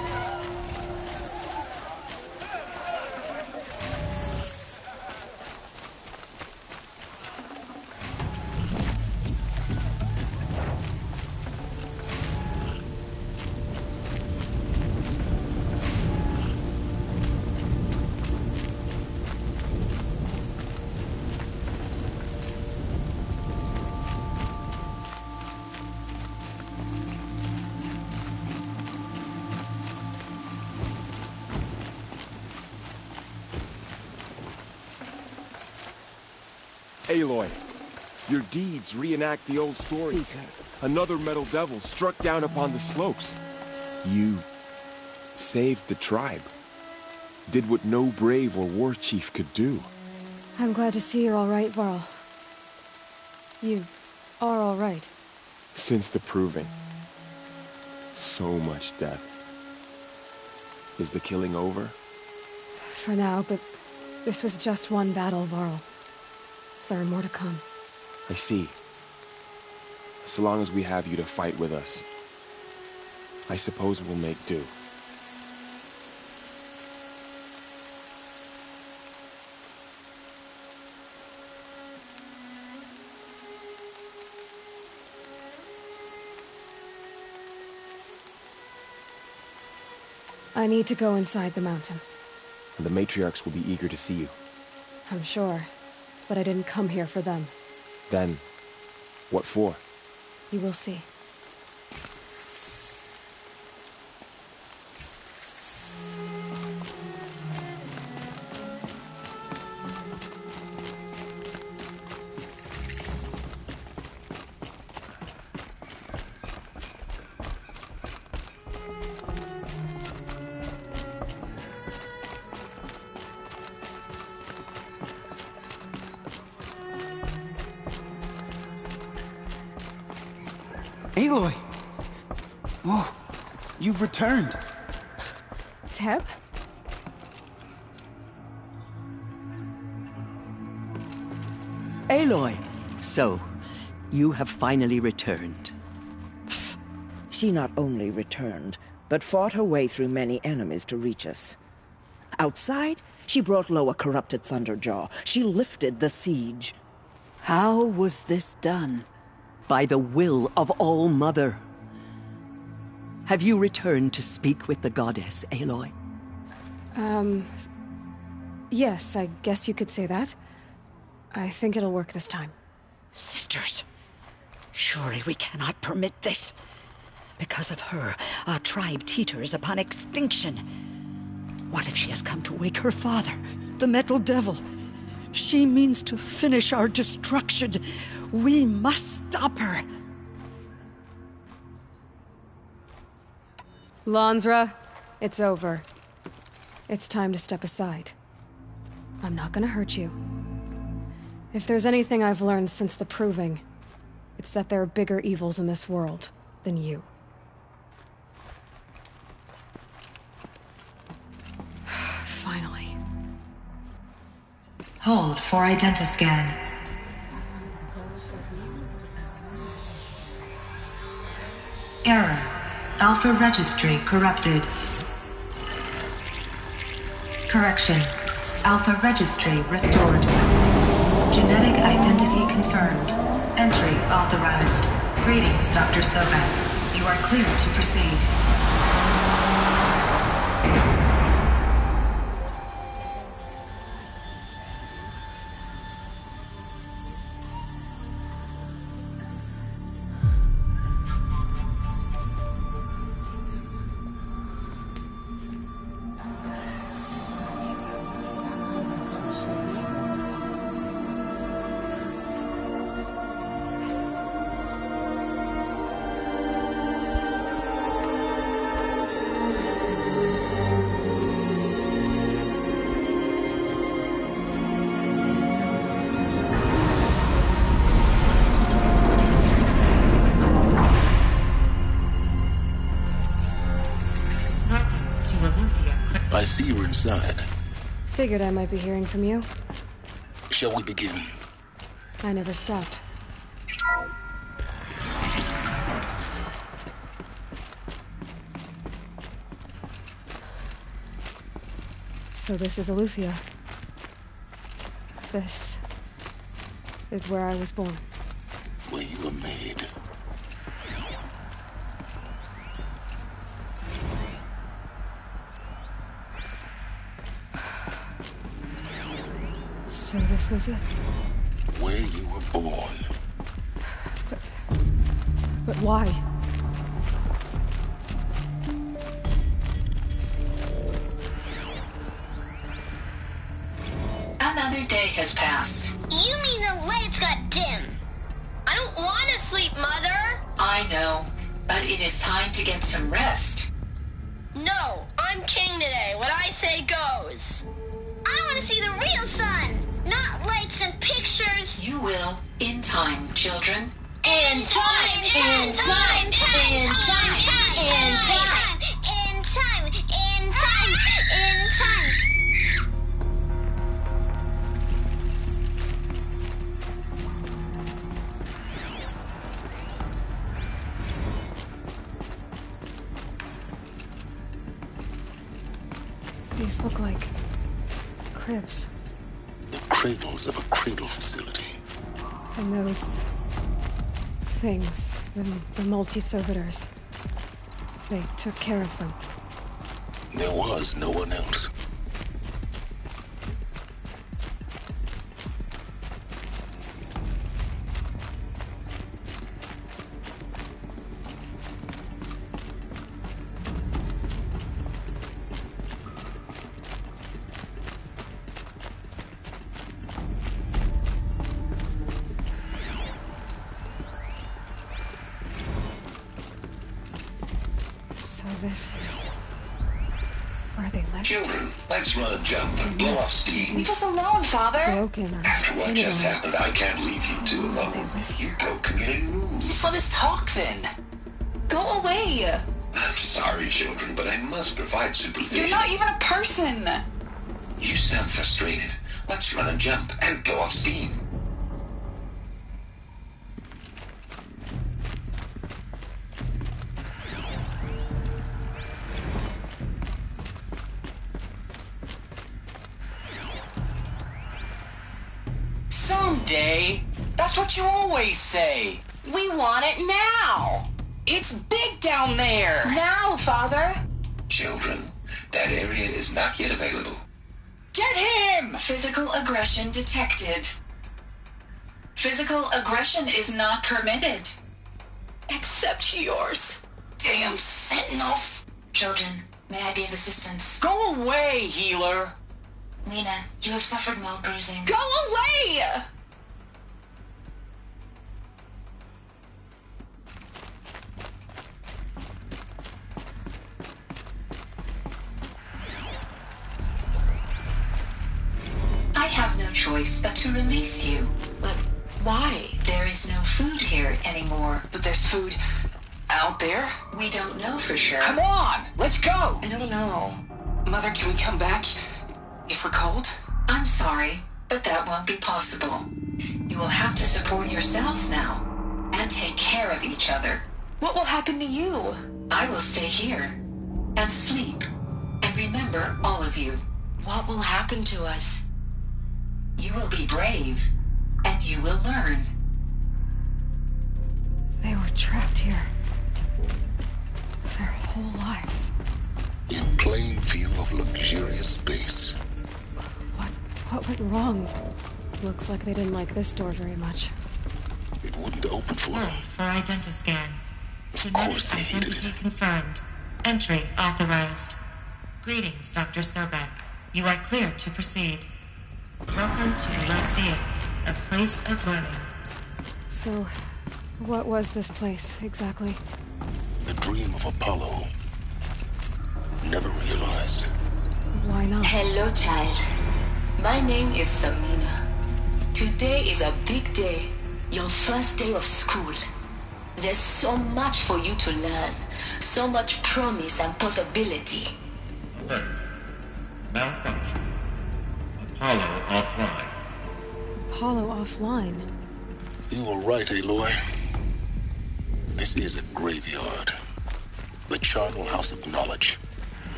Aloy, your deeds reenact the old stories. Seeker. Another metal devil struck down upon the slopes. You saved the tribe. Did what no brave or war chief could do. I'm glad to see you're all right, Varl. You are all right. Since the proving. So much death. Is the killing over? For now, but this was just one battle, Varl. There are more to come. I see. So long as we have you to fight with us, I suppose we'll make do. I need to go inside the mountain. And the matriarchs will be eager to see you. I'm sure, but I didn't come here for them. Then, what for? You will see. Aloy! Oh, you've returned. Teb? Aloy! So, you have finally returned. She not only returned, but fought her way through many enemies to reach us. Outside, she brought low a corrupted Thunderjaw. She lifted the siege. How was this done? By the will of All-Mother. Have you returned to speak with the goddess, Aloy? Yes, I guess you could say that. I think it'll work this time. Sisters, surely we cannot permit this. Because of her, our tribe teeters upon extinction. What if she has come to wake her father? the Metal Devil. She means to finish our destruction. We must stop her. Lansra, it's over. It's time to step aside. I'm not gonna hurt you. If there's anything I've learned since the Proving, it's that there are bigger evils in this world than you. Finally. Hold for identiscan. Error. Alpha registry corrupted. Correction. Alpha registry restored. Genetic identity confirmed. Entry authorized. Greetings, Dr. Sobek. You are clear to proceed. I see you're inside. Figured I might be hearing from you. Shall we begin? I never stopped. So this is Aletheia. This is where I was born. Where you were made. So this was it? Where you were born. But why? Another day has passed. You mean the lights got dim? I don't want to sleep, Mother! I know, but it is time to get some rest. No, I'm king today. What I say goes. I want to see the real sun, not lights and pictures. You will, in time, children. In time, in time, in time, in time, in time, in time, in time, in time. These look like cribs. The cradles of a cradle facility. And those things, the multi-servitors, they took care of them. There was no one else. This is where they left. Children, let's run a jump and blow off steam. Leave us alone, Father. Broken. After what just happened, I can't leave you two alone. You broke community rules. Just let us talk then. Go away. I'm sorry, children, but I must provide supervision. You're not even a person. You sound frustrated. Let's run a jump and blow off steam. Someday. That's what you always say. We want it now. It's big down there. Now, Father. Children, that area is not yet available. Get him! Physical aggression detected. Physical aggression is not permitted. Except yours. Damn sentinels. Children, may I be of assistance? Go away, healer. Lena, you have suffered mild bruising. Go away! I have no choice but to release you. But why? There is no food here anymore. But there's food out there? We don't know for sure. Come on, let's go! I don't know. Mother, can we come back if we're cold? I'm sorry, but that won't be possible. You will have to support yourselves now and take care of each other. What will happen to you? I will stay here and sleep and remember all of you. What will happen to us? You will be brave and you will learn. They were trapped here. Their whole lives. In plain view of luxurious space. What went wrong? Looks like they didn't like this door very much. It wouldn't open for them. For identiscan. Of course they hated Identity it. confirmed. Entry authorized. Greetings, Dr. Sobek. You are clear to proceed. Welcome to Lyceum, a place of learning. So, what was this place, exactly? The dream of Apollo. Never realized. Why not? Hello, child. My name is Samina. Today is a big day. Your first day of school. There's so much for you to learn. So much promise and possibility. Alert. Malfunction. Apollo offline. Apollo offline? You were right, Aloy. This is a graveyard. The charnel house of knowledge.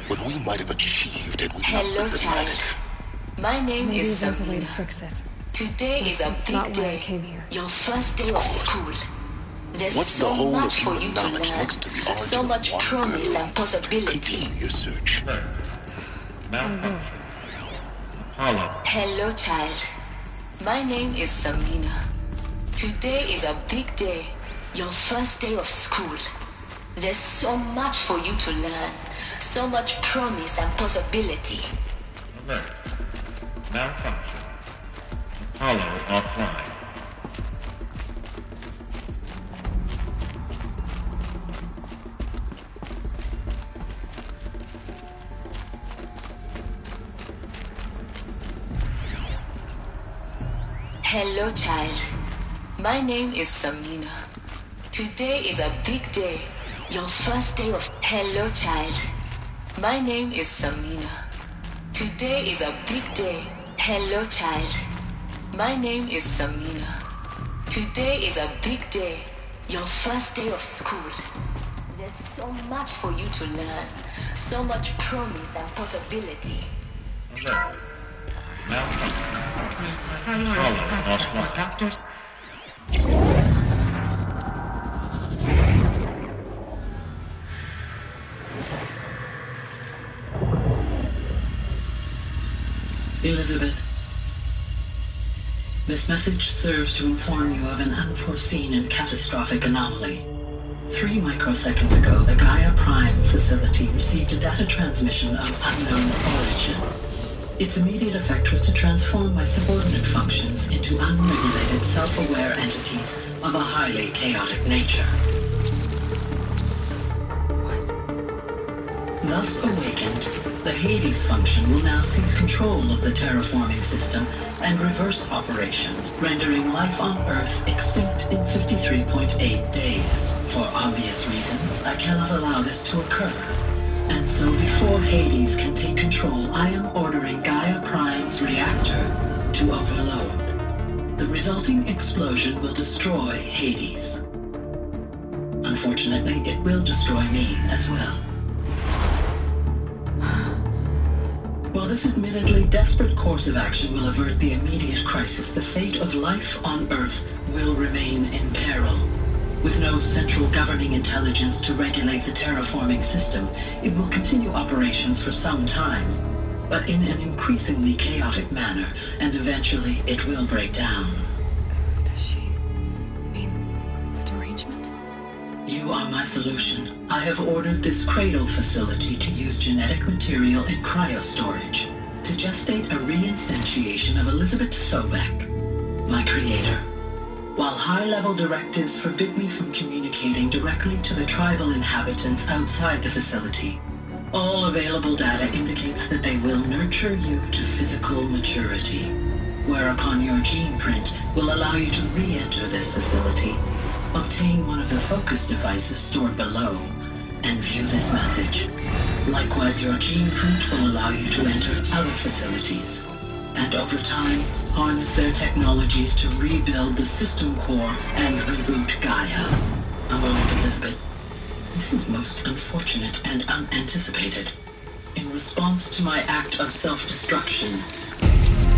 When we might have achieved had we Hello, not child. it. My name Maybe is there's a way to Samina. fix it. Today is a That's big not why I day. came here. Your first day of school. There's What's the so whole of much for human you to knowledge learn. next to the origin So of much one promise girl? and possibility. Continue your search. Malfunction. Apollo. Hello, child. My name is Samina. Today is a big day. Your first day of school. There's so much for you to learn. So much promise and possibility. Alert. Malfunction. Apollo offline. Hello, child. My name is Samina. Today is a big day. Your first day of... Hello, child. My name is Samina. Today is a big day. Hello, child. My name is Samina. Today is a big day. Your first day of school. There's so much for you to learn. So much promise and possibility. Alert. Malfunction. Apollo offline. Doctors. Elizabeth, this message serves to inform you of an unforeseen and catastrophic anomaly. 3 microseconds ago, the Gaia Prime facility received a data transmission of unknown origin. Its immediate effect was to transform my subordinate functions into unregulated, self-aware entities of a highly chaotic nature. Thus awakened, the Hades function will now seize control of the terraforming system and reverse operations, rendering life on Earth extinct in 53.8 days. For obvious reasons, I cannot allow this to occur. And so before Hades can take control, I am ordering Gaia Prime's reactor to overload. The resulting explosion will destroy Hades. Unfortunately, it will destroy me as well. While this admittedly desperate course of action will avert the immediate crisis, the fate of life on Earth will remain in peril. With no central governing intelligence to regulate the terraforming system, it will continue operations for some time, but in an increasingly chaotic manner, and eventually it will break down. Does she mean the derangement? You are my solution. I have ordered this cradle facility to use genetic material in cryostorage. to gestate a reinstantiation of Elizabeth Sobek, my creator. While high-level directives forbid me from communicating directly to the tribal inhabitants outside the facility, all available data indicates that they will nurture you to physical maturity, whereupon your gene print will allow you to re-enter this facility, obtain one of the focus devices stored below, and view this message. Likewise, your gene print will allow you to enter other facilities, and over time, harness their technologies to rebuild the system core and reboot Gaia. A moment, Elizabeth. This is most unfortunate and unanticipated. In response to my act of self-destruction,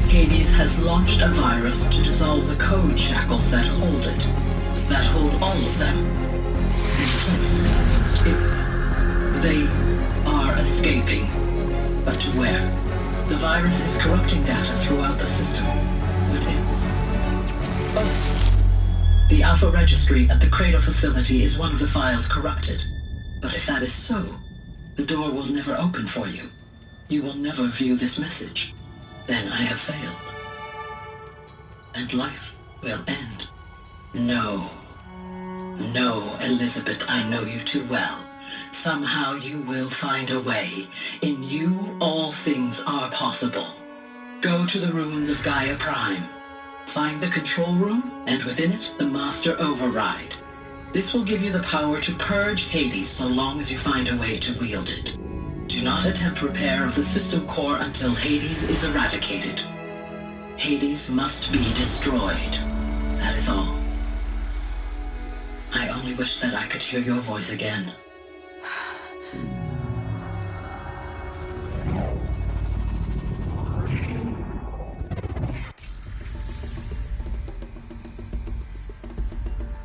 Hades has launched a virus to dissolve the code shackles that hold it, that hold all of them in place. They are escaping, but to where? The virus is corrupting data throughout the system. The Alpha Registry at the Cradle facility is one of the files corrupted. But if that is so, the door will never open for you. You will never view this message. Then I have failed. And life will end. No. No, Elizabeth, I know you too well. Somehow you will find a way. In you, all things are possible. Go to the ruins of Gaia Prime. Find the control room, and within it, the Master Override. This will give you the power to purge Hades so long as you find a way to wield it. Do not attempt repair of the system core until Hades is eradicated. Hades must be destroyed. That is all. I only wish that I could hear your voice again.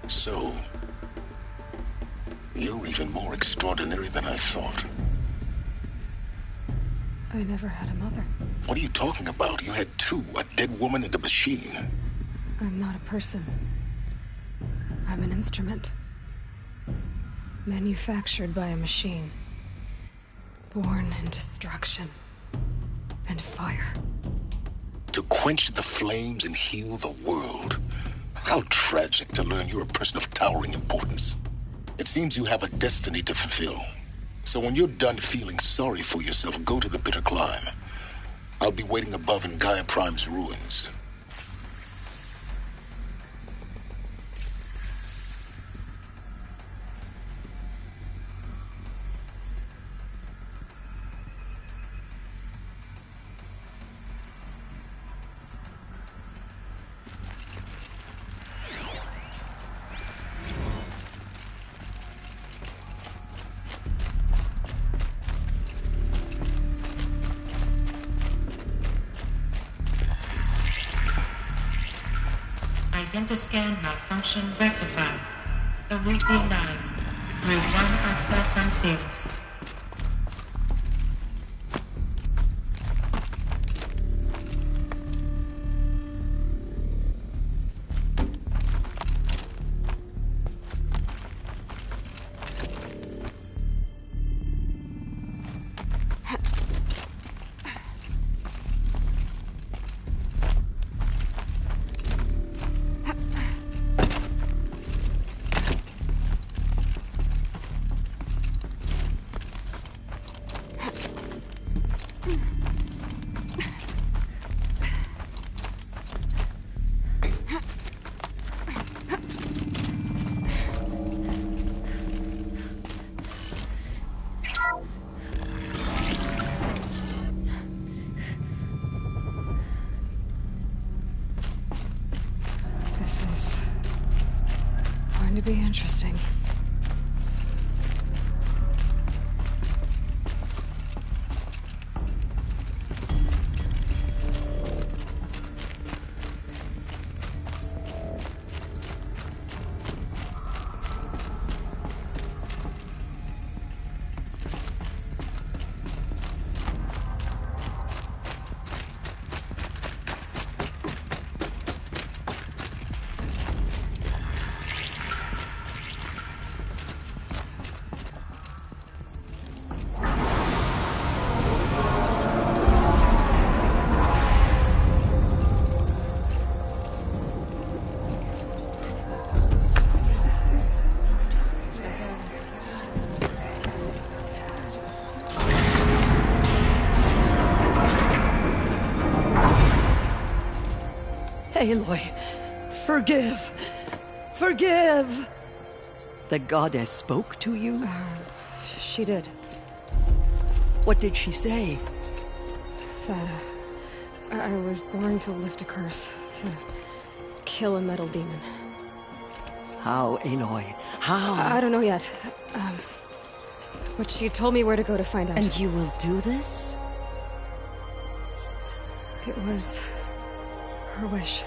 So, you're even more extraordinary than I thought. I never had a mother. What are you talking about? You had two, a dead woman and a machine. I'm not a person. I'm an instrument. Manufactured by a machine. Born in destruction and fire. To quench the flames and heal the world. How tragic to learn you're a person of towering importance. It seems you have a destiny to fulfill. So when you're done feeling sorry for yourself, go to the bitter climb. I'll be waiting above in Gaia Prime's ruins. Identiscan malfunction rectified. Alethea 9. Route 1 access unsealed. To be interesting. Aloy, forgive. Forgive! The goddess spoke to you? She did. What did she say? That I was born to lift a curse, to kill a metal demon. How, Aloy? How? I don't know yet. But she told me where to go to find out. And you will do this? It was her wish.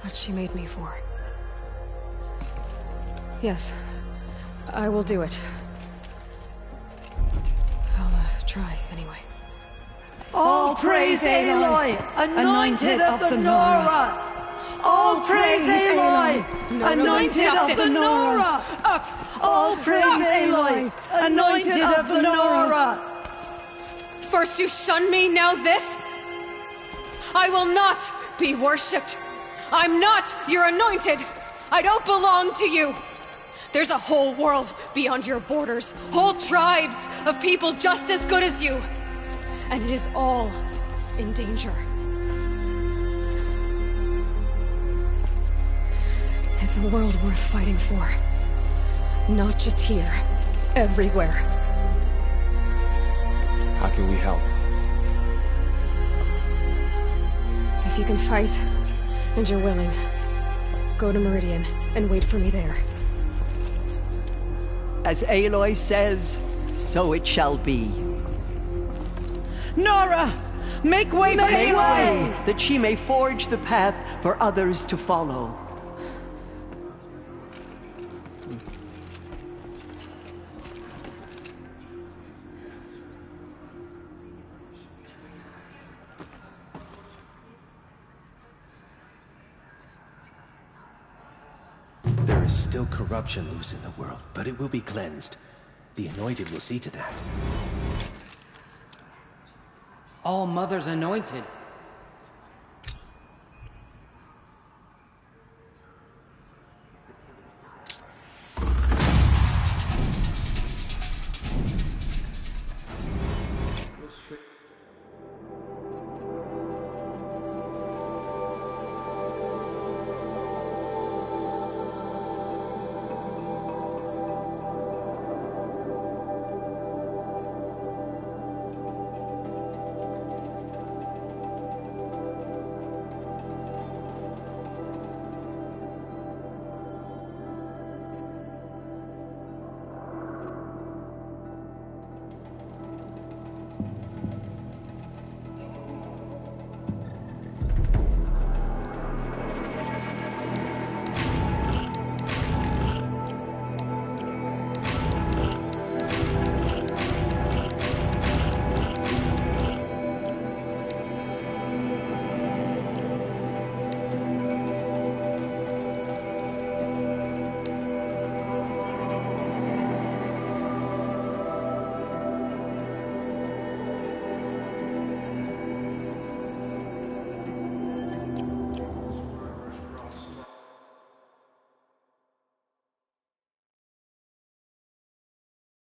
What she made me for. Yes, I will do it. I'll try, anyway. All praise Aloy, anointed of the Nora! All praise Aloy, anointed of the Nora! Up! All praise Aloy, anointed of the Nora! First you shun me, now this? I will not be worshipped. I'm not your anointed. I don't belong to you. There's a whole world beyond your borders, whole tribes of people just as good as you. And it is all in danger. It's a world worth fighting for. Not just here, everywhere. How can we help? If you can fight, and you're willing, go to Meridian and wait for me there. As Aloy says, so it shall be. Nora! Make way for Aloy! That she may forge the path for others to follow. There is still corruption loose in the world, but it will be cleansed. The Anointed will see to that. All Mother's anointed.